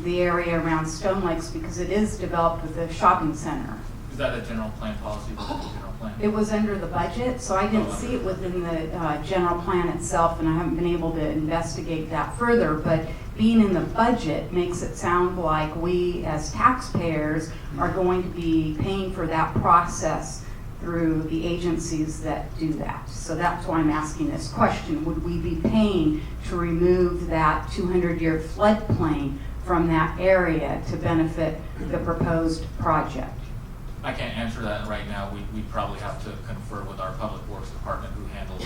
S6: the area around Stone Lakes because it is developed with a shopping center.
S1: Is that a general plan policy within the general plan?
S6: It was under the budget, so I didn't see it within the general plan itself, and I haven't been able to investigate that further. But being in the budget makes it sound like we, as taxpayers, are going to be paying for that process through the agencies that do that. So that's why I'm asking this question. Would we be paying to remove that 200-year floodplain from that area to benefit the proposed project?
S1: I can't answer that right now. We probably have to confer with our public works department who handles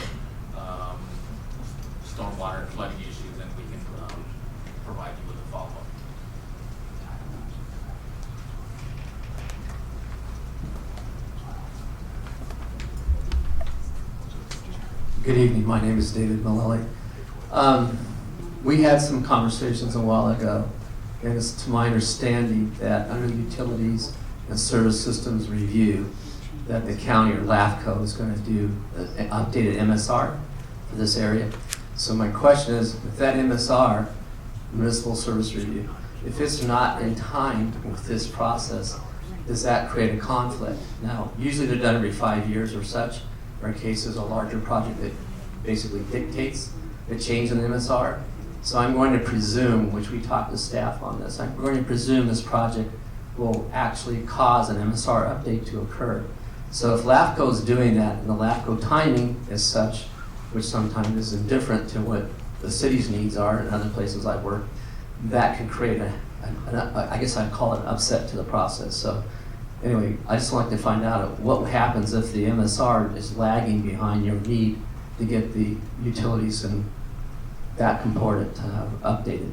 S1: stormwater and flooding issues, and we can provide you with a follow-up.
S19: Good evening. My name is David Malelli. We had some conversations a while ago And it's to my understanding that under the Utilities and Service Systems Review, that the county or LAFCO is going to do an updated MSR for this area. So my question is, with that MSR, Municipal Service Review, if it's not in time with this process, does that create a conflict? Now, usually they're done every 5 years or such. Our case is a larger project that basically dictates a change in the MSR. So I'm going to presume, which we talked to staff on this, I'm going to presume this project will actually cause an MSR update to occur. So if LAFCO is doing that, and the LAFCO timing is such, which sometimes is indifferent to what the city's needs are in other places I work, that can create I guess I'd call it an upset to the process. So anyway, I just like to find out what happens if the MSR is lagging behind your need to get the utilities and that component updated.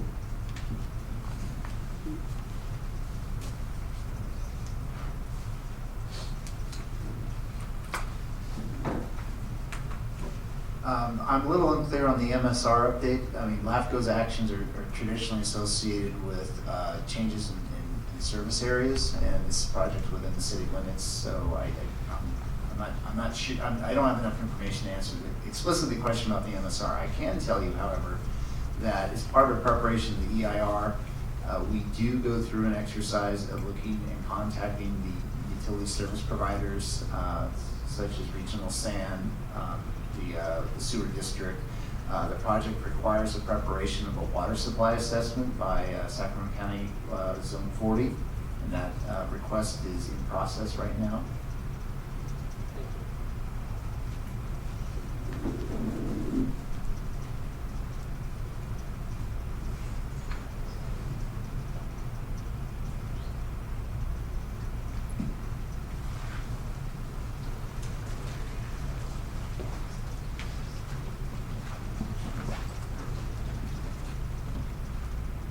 S3: I'm a little unclear on the MSR update. I mean, LAFCO's actions are traditionally associated with changes in service areas, and this project within the city limits. So I'm not sure. I don't have enough information to answer explicitly the question about the MSR. I can tell you, however, that as part of preparation of the EIR, we do go through an exercise of looking and contacting the utility service providers, such as Regional SAN, the sewer district. The project requires the preparation of a water supply assessment by Sacramento County Zone 40, and that request is in process right now.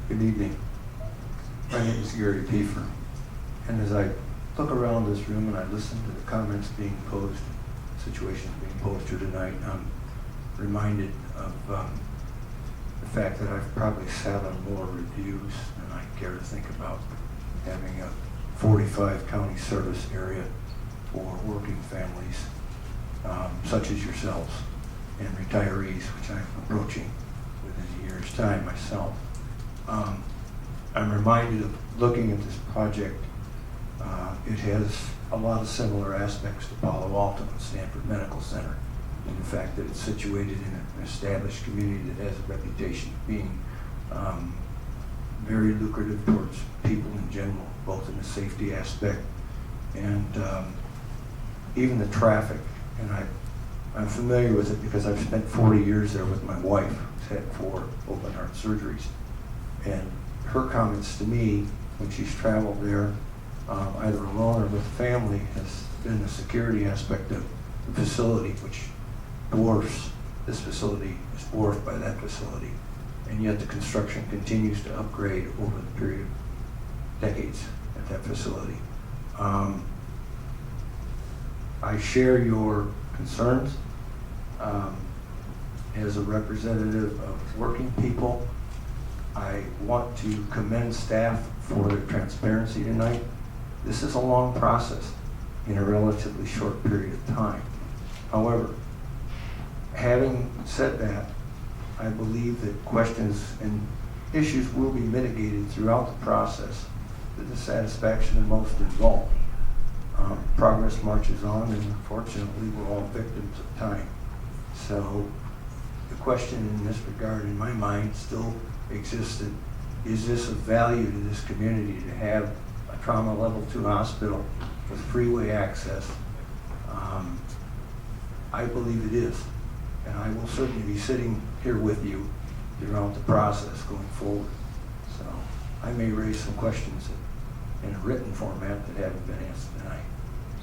S20: Good evening. My name is Gary Piefer, and as I look around this room and I listen to the comments being posed, situations being posed here tonight, I'm reminded of the fact that I've probably sat on more reviews than I care to think about, having a 45 county service area for working families such as yourselves and retirees, which I'm approaching within a year's time myself. I'm reminded of looking at this project. It has a lot of similar aspects to Palo Alto and Stanford Medical Center, in the fact that it's situated in an established community that has a reputation of being very lucrative towards people in general, both in the safety aspect and even the traffic. And I'm familiar with it because I've spent 40 years there with my wife, who's had 4 open heart surgeries. And her comments to me when she's traveled there, either alone or with family, has been the security aspect of the facility, which dwarfs this facility, is dwarfed by that facility. And yet the construction continues to upgrade over the period of decades at that facility. I share your concerns as a representative of working people. I want to commend staff for their transparency tonight. This is a long process in a relatively short period of time. However, having said that, I believe that questions and issues will be mitigated throughout the process to the satisfaction of most involved. Progress marches on, and unfortunately, we're all victims of time. So the question in this regard, in my mind, still existed. Is this of value to this community to have a trauma level 2 hospital with freeway access? I believe it is, and I will certainly be sitting here with you throughout the process going forward. So I may raise some questions in a written format that haven't been answered tonight.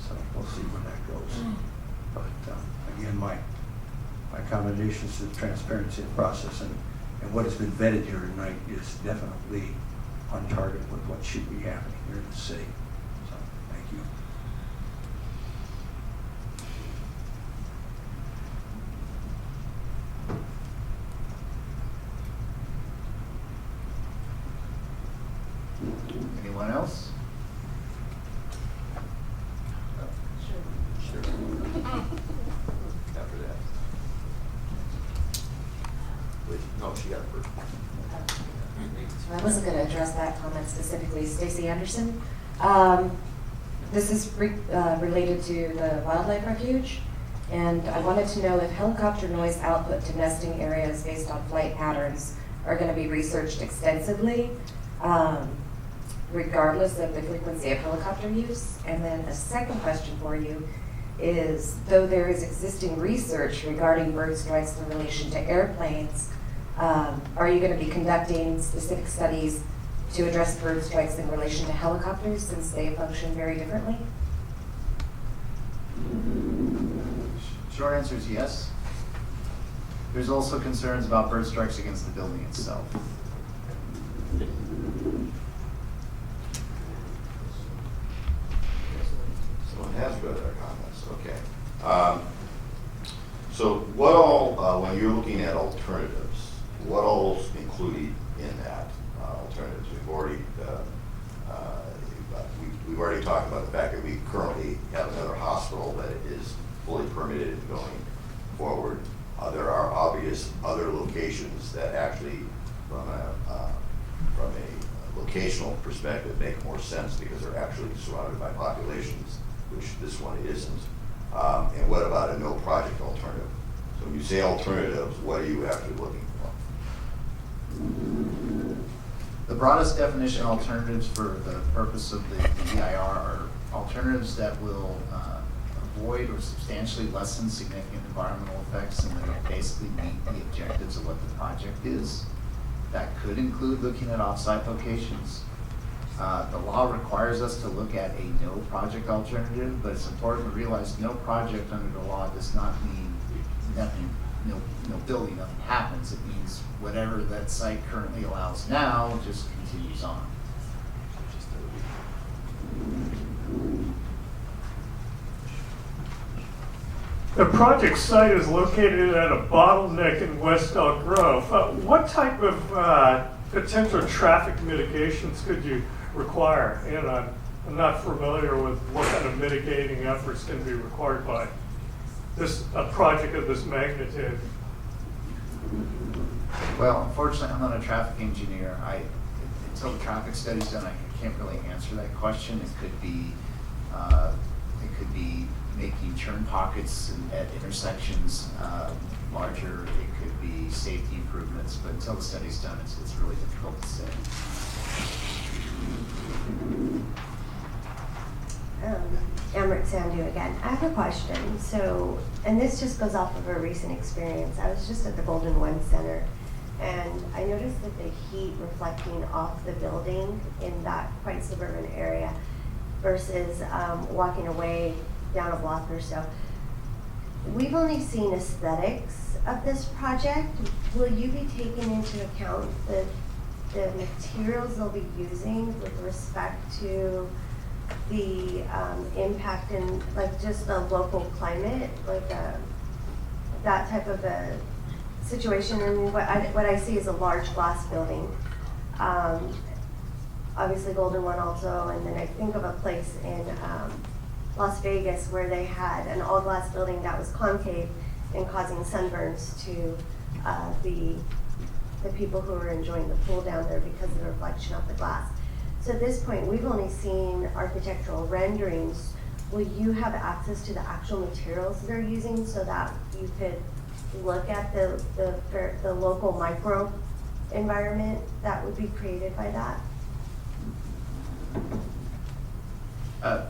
S20: So we'll see where that goes. But again, my commendations to the transparency of the process, and what has been vetted here tonight is definitely on target with what should be happening here in the city. So, thank you.
S2: know she got approved.
S14: I wasn't going to address that comment specifically. Stacy Anderson. This is related to the wildlife refuge, and I wanted to know if helicopter noise output to nesting areas based on flight patterns are going to be researched extensively, regardless of the frequency of helicopter use. And then a second question for you is, though there is existing research regarding bird strikes in relation to airplanes, are you going to be conducting specific studies to address bird strikes in relation to helicopters, since they function very differently?
S3: Short answer is yes. There's also concerns about bird strikes against the building itself.
S2: Someone has read our comments, okay. So what all, when you're looking at alternatives, what all's included in that alternatives? We've already talked about the fact that we currently have another hospital that is fully permitted and going forward. There are obvious other locations that actually, from a locational perspective, make more sense because they're actually surrounded by populations, which this one isn't. And what about a no project alternative? So when you say alternatives, what are you actually looking for?
S3: The broadest definition of alternatives for the purpose of the EIR are alternatives that will avoid or substantially lessen significant environmental effects and that basically meet the objectives of what the project is. That could include looking at off-site locations. The law requires us to look at a no project alternative, but it's important to realize no project under the law does not mean nothing, no building, nothing happens. It means whatever that site currently allows now just continues on.
S8: The project site is located at a bottleneck in West Elk Grove. What type of potential traffic mitigations could you require? And I'm not familiar with what kind of mitigating efforts can be required by a project of this magnitude.
S3: Well, unfortunately, I'm not a traffic engineer. Until the traffic study's done, I can't really answer that question. It could be making turn pockets at intersections larger. It could be safety improvements, but until the study's done, it's really difficult to say.
S18: Amrit Sandhu again. I have a question. So, and this just goes off of a recent experience. I was just at the Golden One Center, and I noticed that the heat reflecting off the building in that quite suburban area versus walking away down a block or so. We've only seen aesthetics of this project. Will you be taking into account the materials they'll be using with respect to the impact in like just the local climate, like that type of a situation? I mean, what I see is a large glass building. Obviously Golden One also, and then I think of a place in Las Vegas where they had an all glass building that was concave and causing sunburns to the people who were enjoying the pool down there because of the reflection of the glass. So at this point, we've only seen architectural renderings. Will you have access to the actual materials they're using so that you could look at the local micro environment that would be created by that?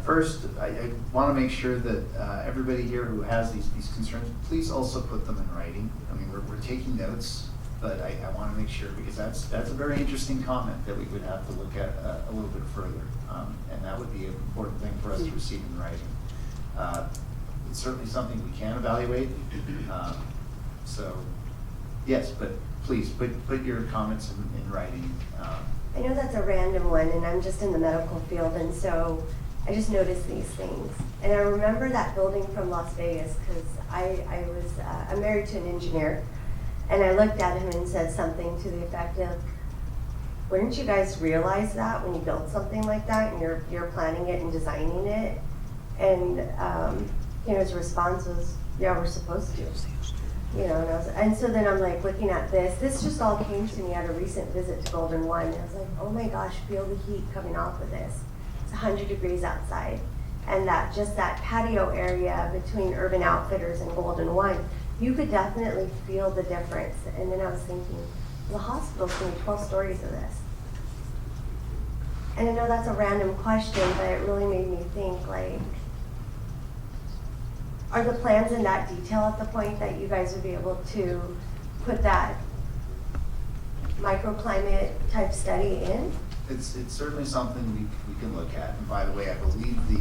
S3: First, I want to make sure that everybody here who has these concerns, please also put them in writing. I mean, we're taking notes, but I want to make sure, because that's a very interesting comment that we would have to look at a little bit further, and that would be an important thing for us to receive in writing. It's certainly something we can evaluate. So, yes, but please put your comments in writing.
S18: I know that's a random one, and I'm just in the medical field, and so I just noticed these things. And I remember that building from Las Vegas because I'm married to an engineer, and I looked at him and said something to the effect of, wouldn't you guys realize that when you build something like that and you're planning it and designing it? And his response was, yeah, we're supposed to. You know, and so then I'm like looking at this just all came to me at a recent visit to Golden One. I was like, oh my gosh, feel the heat coming off of this. It's 100 degrees outside. And that just that patio area between Urban Outfitters and Golden One, you could definitely feel the difference. And then I was thinking, the hospital's going to be 12 stories of this. And I know that's a random question, but it really made me think, like, are the plans in that detail at the point that you guys would be able to put that microclimate type study in?
S3: It's certainly something we can look at. And by the way, I believe the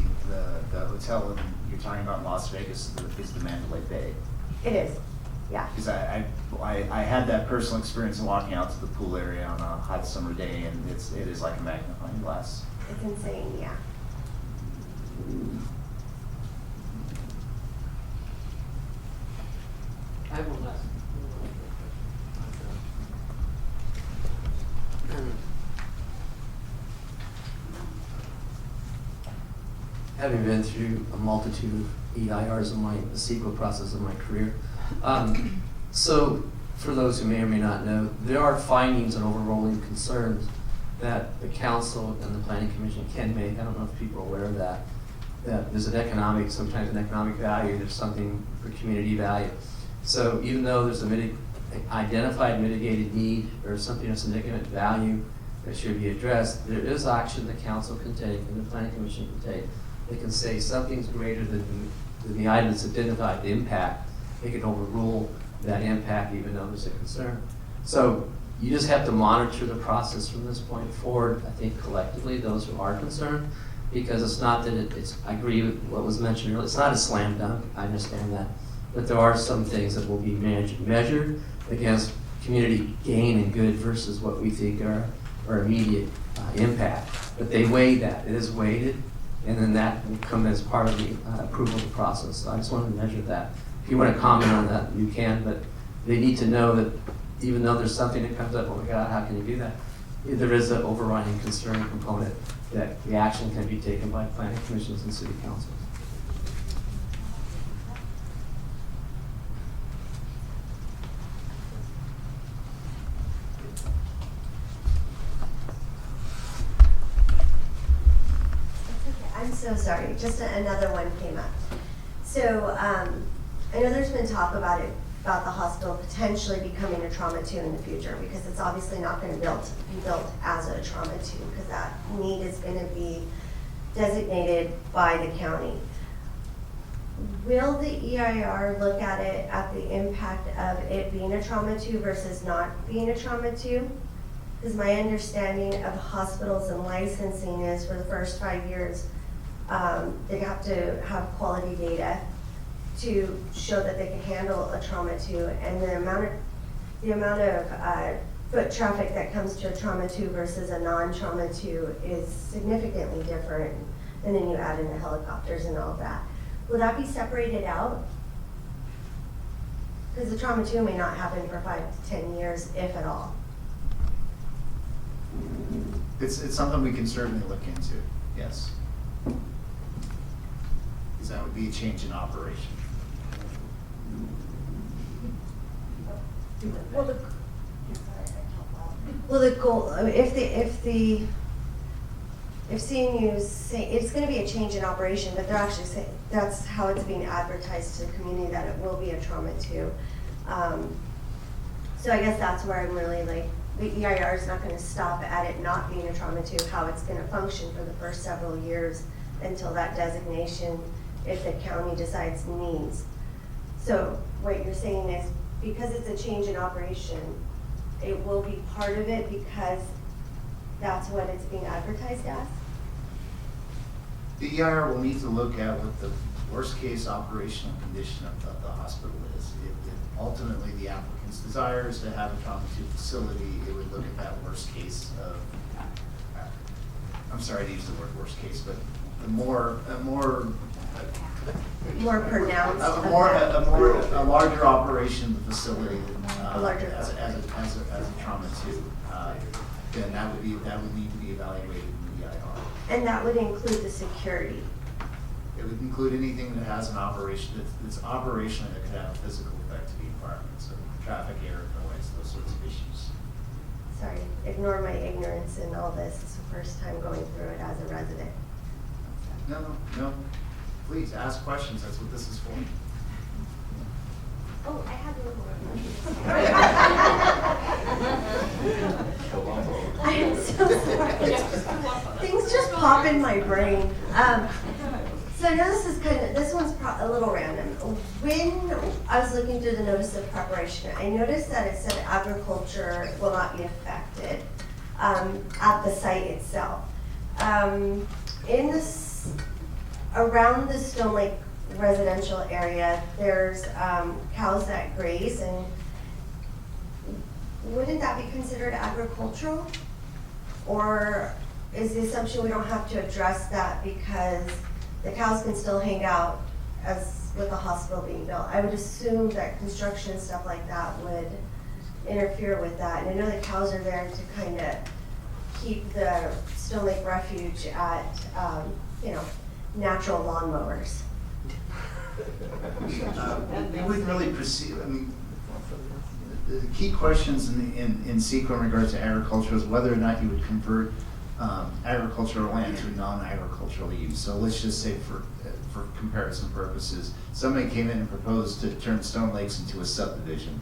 S3: hotel you're talking about in Las Vegas is the Mandalay Bay.
S18: It is, yeah.
S3: Because I had that personal experience in walking out to the pool area on a hot summer day, and it is like a magnifying glass.
S18: It's insane, yeah.
S21: I have one last.
S19: Having been through a multitude of EIRs in the CEQA process of my career, so for those who may or may not know, there are findings and overruling concerns that the council and the planning commission can make. I don't know if people are aware of that. That there's sometimes an economic value, there's something for community value. So even though there's identified mitigated need or something of significant value that should be addressed, there is action the council can take and the planning commission can take. They can say something's greater than the items identified, the impact. They can overrule that impact even though there's a concern. So you just have to monitor the process from this point forward, I think collectively, those who are concerned, because it's not that it's, I agree with what was mentioned earlier, it's not a slam dunk, I understand that. But there are some things that will be measured against community gain and good versus what we think are immediate impact. But they weigh that, it is weighted, and then that will come as part of the approval process. So I just wanted to measure that. If you want to comment on that, you can, but they need to know that even though there's something that comes up, oh my God, how can you do that? There is an overriding concern component that the action can be taken by planning commissions and city councils.
S18: I'm so sorry, just another one came up. So I know there's been talk about the hospital potentially becoming a trauma 2 in the future, because it's obviously not going to be built as a trauma 2, because that need is going to be designated by the county. Will the EIR look at it at the impact of it being a trauma 2 versus not being a trauma 2? Because my understanding of hospitals and licensing is for the first 5 years, they have to have quality data to show that they can handle a trauma 2, and the amount of foot traffic that comes to a trauma 2 versus a non-trauma 2 is significantly different. And then you add in the helicopters and all that. Will that be separated out? Because the trauma 2 may not happen for 5 to 10 years, if at all.
S3: It's something we can certainly look into, yes. Because that would be a change in operation.
S18: Well, the goal, I mean, if CNU say it's going to be a change in operation, but they're actually saying that's how it's being advertised to the community, that it will be a trauma 2. So I guess that's where I'm really like, the EIR is not going to stop at it not being a trauma 2, how it's going to function for the first several years until that designation, if the county decides needs. So what you're saying is, because it's a change in operation, it will be part of it because that's what it's being advertised as?
S3: The EIR will need to look at what the worst case operational condition of the hospital is. If ultimately the applicant's desire is to have a trauma 2 facility, it would look at that worst case of, I'm sorry to use the word worst case, but a more
S18: pronounced.
S3: A larger operation of the facility
S18: larger
S3: as a trauma 2. Then that would need to be evaluated in the EIR.
S18: And that would include the security.
S3: It would include anything that has an operation, that's operationally that could have a physical effect to the environment.
S18: ignore my ignorance in all this. It's the first time going through it as a resident.
S3: No, please, ask questions, that's what this is for.
S18: Oh, I have a little more. I am so sorry. Things just pop in my brain. So I know this one's a little random. When I was looking through the notice of preparation, I noticed that it said agriculture will not be affected at the site itself. Around the Stone Lake residential area, there's cows that graze, and wouldn't that be considered agricultural? Or is the assumption we don't have to address that because the cows can still hang out as with the hospital being built? I would assume that construction and stuff like that would interfere with that. And I know the cows are there to kind of keep the Stone Lake Refuge at, natural lawnmowers.
S3: We wouldn't really proceed, I mean, the key questions in CEQA in regards to agriculture is whether or not you would convert agricultural land to non-agricultural use. So let's just say for comparison purposes, somebody came in and proposed to turn Stone Lakes into a subdivision.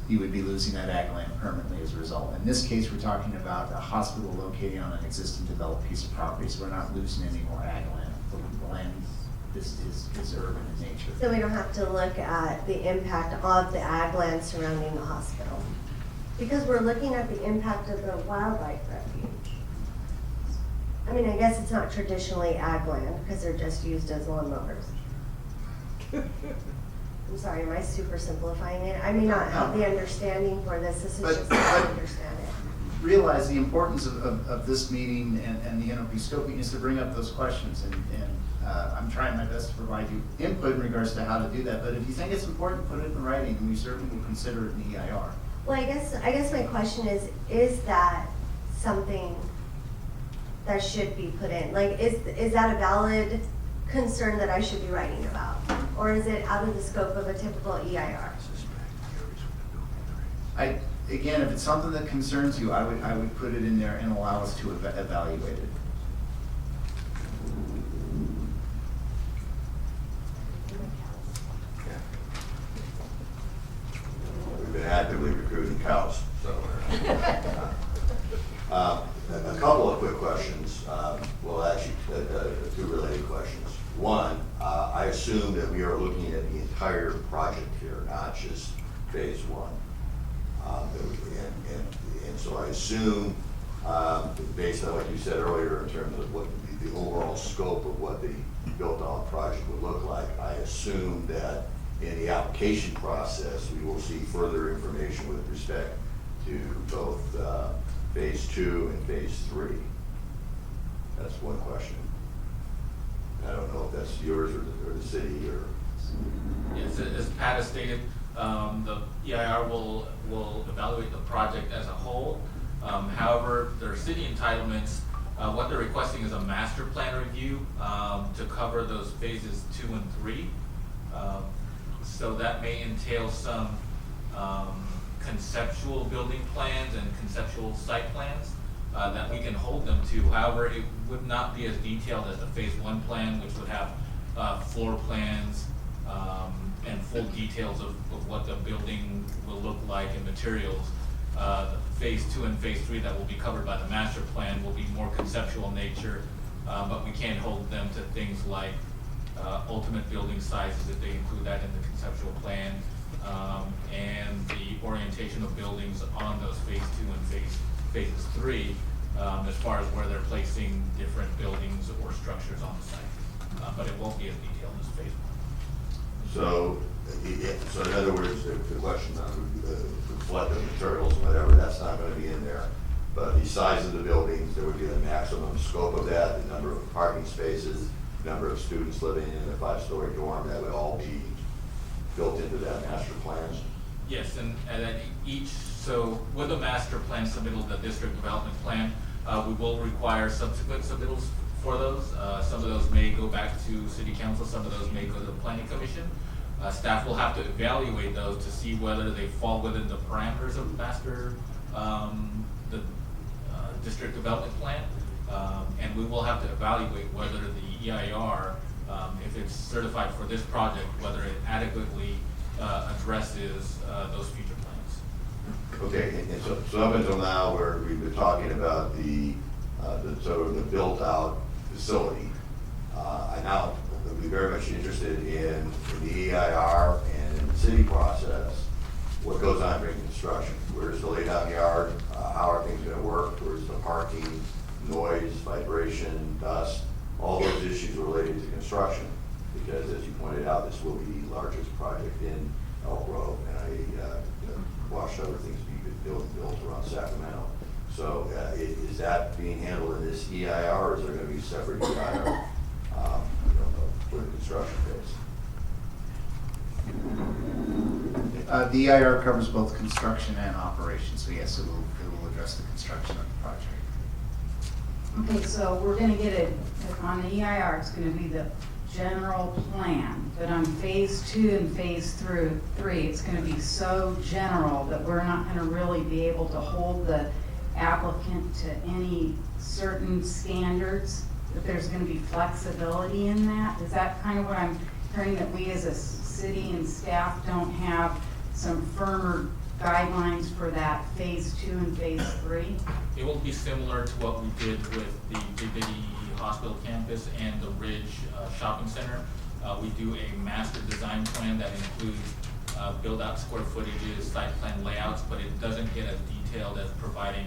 S3: You would be losing that ag land permanently as a result. In this case, we're talking about a hospital located on an existing developed piece of property, so we're not losing any more ag land. The land is urban in nature.
S18: So we don't have to look at the impact of the ag land surrounding the hospital, because we're looking at the impact of the wildlife refuge. I mean, I guess it's not traditionally ag land because they're just used as lawnmowers. I'm sorry, am I super simplifying it? I may not have the understanding for this. This is just how I understand it.
S3: Realize the importance of this meeting and the NOP scoping is to bring up those questions, and I'm trying my best to provide you input in regards to how to do that. But if you think it's important, put it in writing, and we certainly will consider it in the EIR.
S18: Well, I guess my question is that something that should be put in? Like, is that a valid concern that I should be writing about? Or is it out of the scope of a typical EIR?
S3: Again, if it's something that concerns you, I would put it in there and allow us to evaluate it.
S2: We've been actively recruiting cows, so. A couple of quick questions. Well, actually, two related questions. One, I assume that we are looking at the entire project here, not just phase one. And so I assume, based on what you said earlier in terms of what the overall scope of what the built-out project would look like, I assume that in the application process, we will see further information with respect to both phase 2 and phase 3. That's one question. I don't know if that's yours or the city or.
S1: Yes, as Pat has stated, the EIR will evaluate the project as a whole. However, their city entitlements, what they're requesting is a master plan review to cover those phases 2 and 3. So that may entail some conceptual building plans and conceptual site plans that we can hold them to. However, it would not be as detailed as the phase 1 plan, which would have floor plans and full details of what the building will look like and materials. Phase 2 and phase 3 that will be covered by the master plan will be more conceptual in nature, but we can't hold them to things like ultimate building sizes if they include that in the conceptual plan, and the orientation of buildings on those phase 2 and phases 3, as far as where they're placing different buildings or structures on the site. But it won't be as detailed as phase 1.
S2: So in other words, the question on the reflective materials and whatever, that's not going to be in there. But the size of the buildings, there would be the maximum scope of that, the number of parking spaces, number of students living in a 5-story dorm, that would all be built into that master plan.
S1: Yes, and then so with the master plan submittal, the district development plan, we will require subsequent submittals for those. Some of those may go back to city council, some of those may go to the planning commission. Staff will have to evaluate those to see whether they fall within the parameters of master, the district development plan. And we will have to evaluate whether the EIR, if it's certified for this project, whether it adequately addresses those future plans.
S2: Okay, and so up until now, where we've been talking about the sort of the built-out facility, I now would be very much interested in the EIR and in the city process, what goes on during construction. Where's the laydown yard? How are things gonna work? Where's the parking, noise, vibration, dust, all those issues related to construction? Because as you pointed out, this will be the largest project in Elk Grove, and watched other things being built around Sacramento. So is that being handled in this EIR, or is there gonna be a separate EIR for the construction phase?
S3: The EIR covers both construction and operations, so yes, it will address the construction of the project.
S6: Okay, so we're gonna get on the EIR, it's gonna be the general plan, but on phase 2 and phase 3, it's gonna be so general that we're not gonna really be able to hold the applicant to any certain standards, that there's gonna be flexibility in that? Is that kind of what I'm hearing, that we as a city and staff don't have some firmer guidelines for that phase 2 and phase 3?
S1: It will be similar to what we did with the Divinity Hospital campus and the Ridge Shopping Center. We do a master design plan that includes build-out square footages, site plan layouts, but it doesn't get as detailed as providing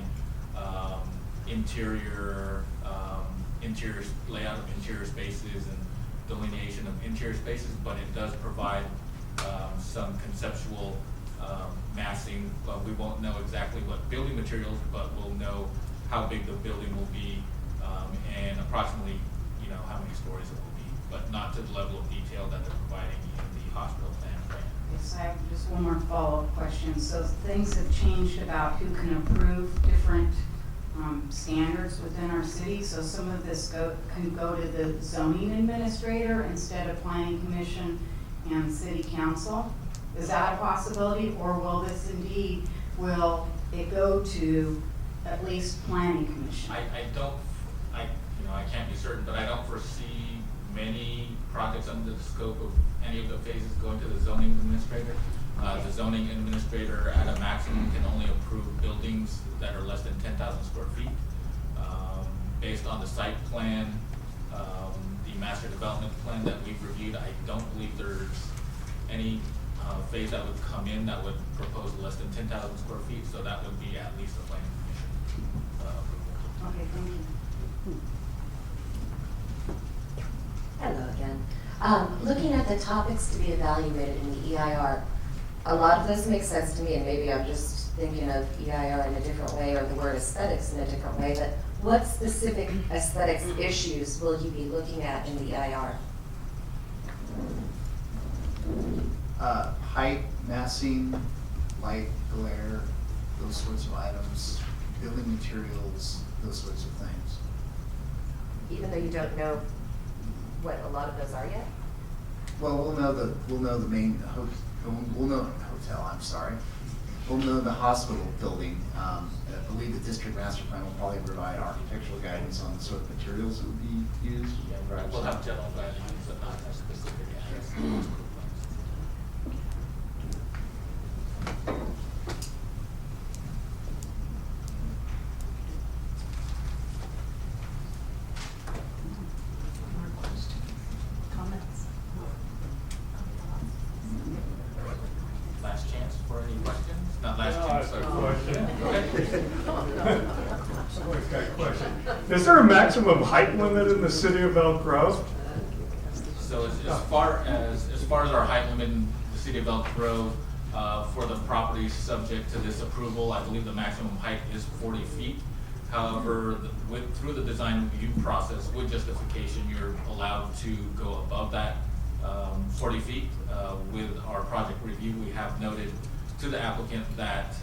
S1: interior layout of interior spaces and delineation of interior spaces, but it does provide some conceptual massing. We won't know exactly what building materials, but we'll know how big the building will be and approximately, how many stories it will be, but not to the level of detail that they're providing in the hospital plan grant.
S6: Yes, I have just one more follow-up question. So things have changed about who can approve different standards within our city. So some of this can go to the zoning administrator instead of planning commission and city council. Is that a possibility, or will it go to at least planning commission?
S1: I can't be certain, but I don't foresee many projects under the scope of any of the phases going to the zoning administrator. The zoning administrator at a maximum can only approve buildings that are less than 10,000 square feet. Based on the site plan, the master development plan that we've reviewed, I don't believe there's any phase that would come in that would propose less than 10,000 square feet, so that would be at least a planning commission approval.
S6: Okay, thank you.
S14: Hello again. Looking at the topics to be evaluated in the EIR, a lot of those make sense to me, and maybe I'm just thinking of EIR in a different way, or the word aesthetics in a different way, but what specific aesthetics issues will you be looking at in the EIR?
S3: Height, massing, light, glare, those sorts of items, building materials, those sorts of things.
S15: Even though you don't know what a lot of those are yet?
S3: Well, we'll know the main we'll know hotel, I'm sorry. We'll know the hospital building. I believe the district master plan will probably provide architectural guidance on the sort of materials that would be used.
S1: We'll have general guidelines, but not as specific as.
S7: Comments?
S1: Last chance for any questions? Not last
S8: No,
S1: chance,
S8: it's a
S1: sorry.
S8: question. Somebody's got a question. Is there a maximum height limit in the city of Elk Grove?
S1: So as far as our height limit in the city of Elk Grove, for the properties subject to this approval, I believe the maximum height is 40 feet. However, through the design review process, with justification, you're allowed to go above that 40 feet. With our project review, we have noted to the applicant that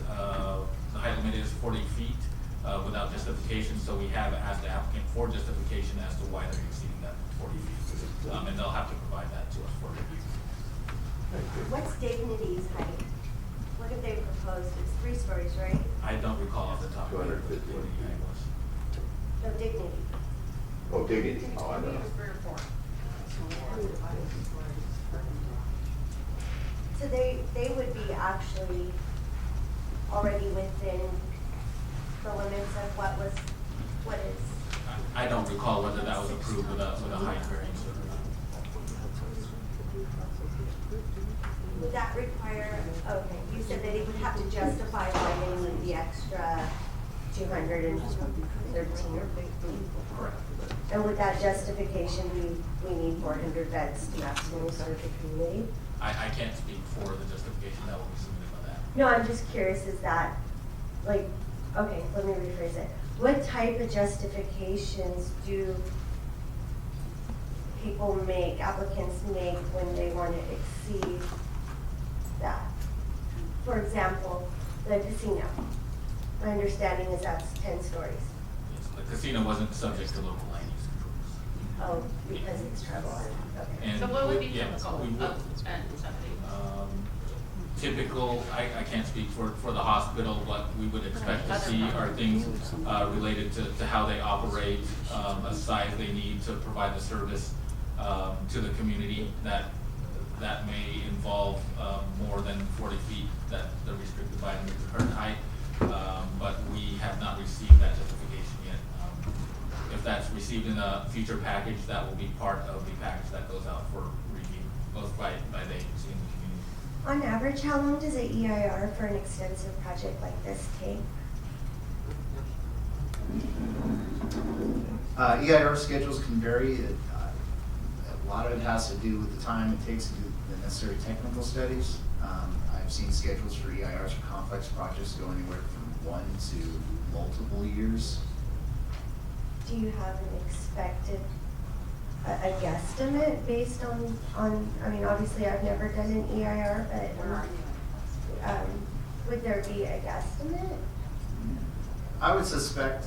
S1: the height limit is 40 feet without justification, so we have asked the applicant for justification as to why they're exceeding that 40 feet. And they'll have to provide that to us for review.
S18: What's Dignity's height? What have they proposed? It's 3 stories, right?
S1: I don't recall off the top of my head what the height was.
S18: No, Dignity.
S2: Oh, Dignity, oh, I don't know.
S4: Three or four.
S18: So they would be actually already within the limits of what is.
S1: I don't recall whether that was approved with a height variance or not.
S18: Would that require, okay, you said that he would have to justify why they need the extra 213.
S1: Correct.
S18: And would that justification be, we need 400 beds to maximum serve the community?
S1: I can't speak for the justification that will be submitted by that.
S18: No, I'm just curious, is that, like, okay, let me rephrase it. What type of justifications do people make, applicants make when they want to exceed that? For example, the casino. My understanding is that's 10 stories.
S1: Yes, the casino wasn't subject to local land use controls.
S18: Oh, because it's travel. Okay.
S1: And
S4: So what would be
S1: yeah,
S4: typical
S1: we would-
S4: of somebody?
S1: Typical, I can't speak for the hospital, what we would expect to see are things related to how they operate, a size they need to provide the service to the community that may involve more than 40 feet that they're restricted by the current height, but we have not received that justification yet. If that's received in a future package, that will be part of the package that goes out for review, both by the agency and the community.
S18: On average, how long does an EIR for an extensive project like this take?
S3: EIR schedules can vary. A lot of it has to do with the time it takes to do the necessary technical studies. I've seen schedules for EIRs for complex projects go anywhere from 1 to multiple years.
S18: Do you have an expected, a guesstimate based on, I mean, obviously I've never done an EIR, but would there be a guesstimate?
S3: I would suspect,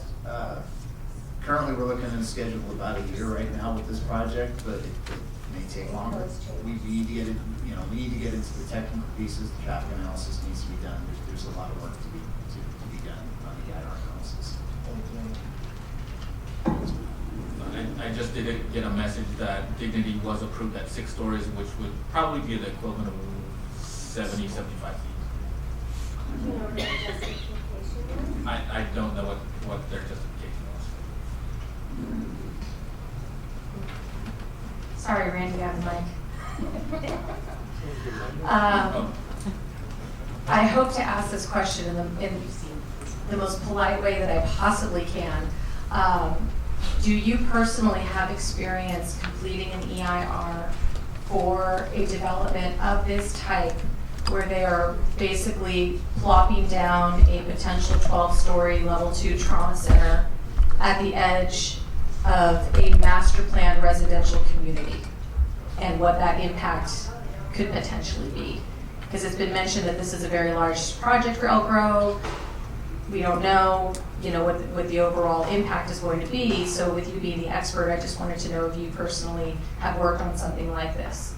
S3: currently we're looking at a schedule of about a year right now with this project, but it may take longer. We need to get it, we need to get into the technical pieces, the traffic analysis needs to be done. There's a lot of work to be done on the EIR analysis.
S1: I just did get a message that Dignity was approved at 6 stories, which would probably be the equivalent of 70, 75 feet.
S18: Do you know what the justification is?
S1: I don't know what their justification was.
S16: Sorry, Randy, got the mic. I hope to ask this question in the most polite way that I possibly can. Do you personally have experience completing an EIR for a development of this type where they are basically plopping down a potential 12-story level 2 trauma center at the edge of a master plan residential community and what that impact could potentially be? Because it's been mentioned that this is a very large project for Elk Grove. We don't know, what the overall impact is going to be. So with you being the expert, I just wanted to know if you personally have worked on something like this.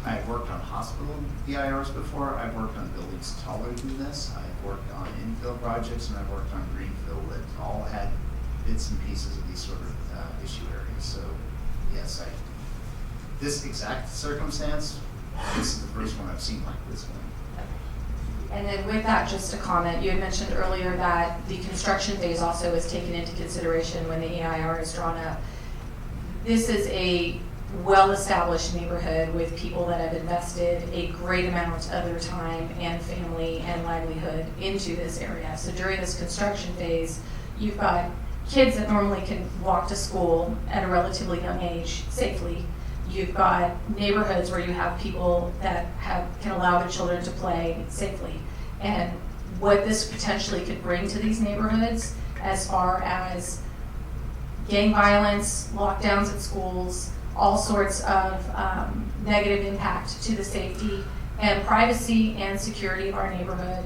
S3: I've worked on hospital EIRs before. I've worked on buildings taller than this. I've worked on infill projects, and I've worked on greenfield that all had bits and pieces of these sort of issue areas. So yes, this exact circumstance, this is the first one I've seen like this one.
S16: And then with that, just a comment, you had mentioned earlier that the construction phase also is taken into consideration when the EIR is drawn up. This is a well-established neighborhood with people that have invested a great amount of their time and family and livelihood into this area. So during this construction phase, you've got kids that normally can walk to school at a relatively young age safely. You've got neighborhoods where you have people that can allow their children to play safely. And what this potentially could bring to these neighborhoods as far as gang violence, lockdowns at schools, all sorts of negative impact to the safety and privacy and security of our neighborhood.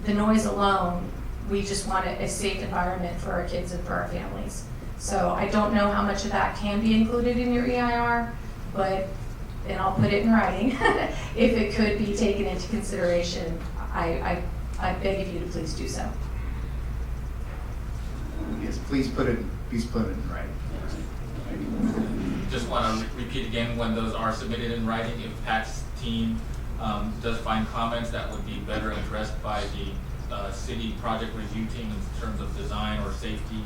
S16: The noise alone, we just want a safe environment for our kids and for our families. So I don't know how much of that can be included in your EIR, but, and I'll put it in writing, if it could be taken into consideration, I beg of you to please do so.
S3: Yes, please put it in writing.
S1: Just want to repeat again, when those are submitted in writing, if Pat's team does find comments that would be better addressed by the city project review team in terms of design or safety,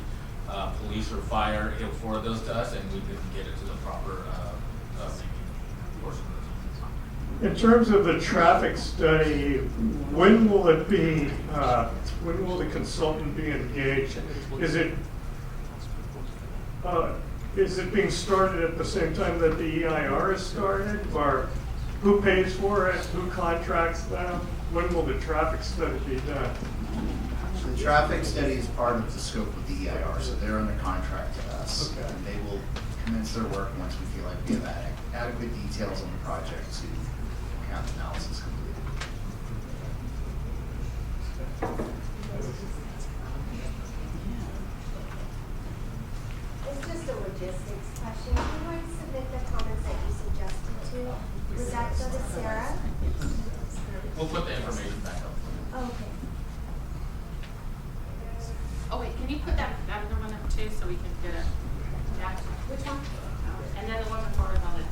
S1: police or fire, he'll forward those to us and we can get it to the proper review portion of the team.
S8: In terms of the traffic study, when will it be, when will the consultant be engaged? Is it being started at the same time that the EIR is started? Or who pays for it? Who contracts them? When will the traffic study be done?
S3: So the traffic study is part of the scope of the EIR, so they're under contract to us.
S8: Okay.
S3: And they will commence their work once we feel like we have adequate details on the project to have analysis completed.
S18: It's just a logistics question. If you want to submit the comments that you suggested to, would that go to Sarah?
S1: We'll put the information back up.
S18: Okay.
S4: Oh, wait, can you put that other one up too, so we can get a, yeah?
S18: Which one?
S4: And then the one before is on the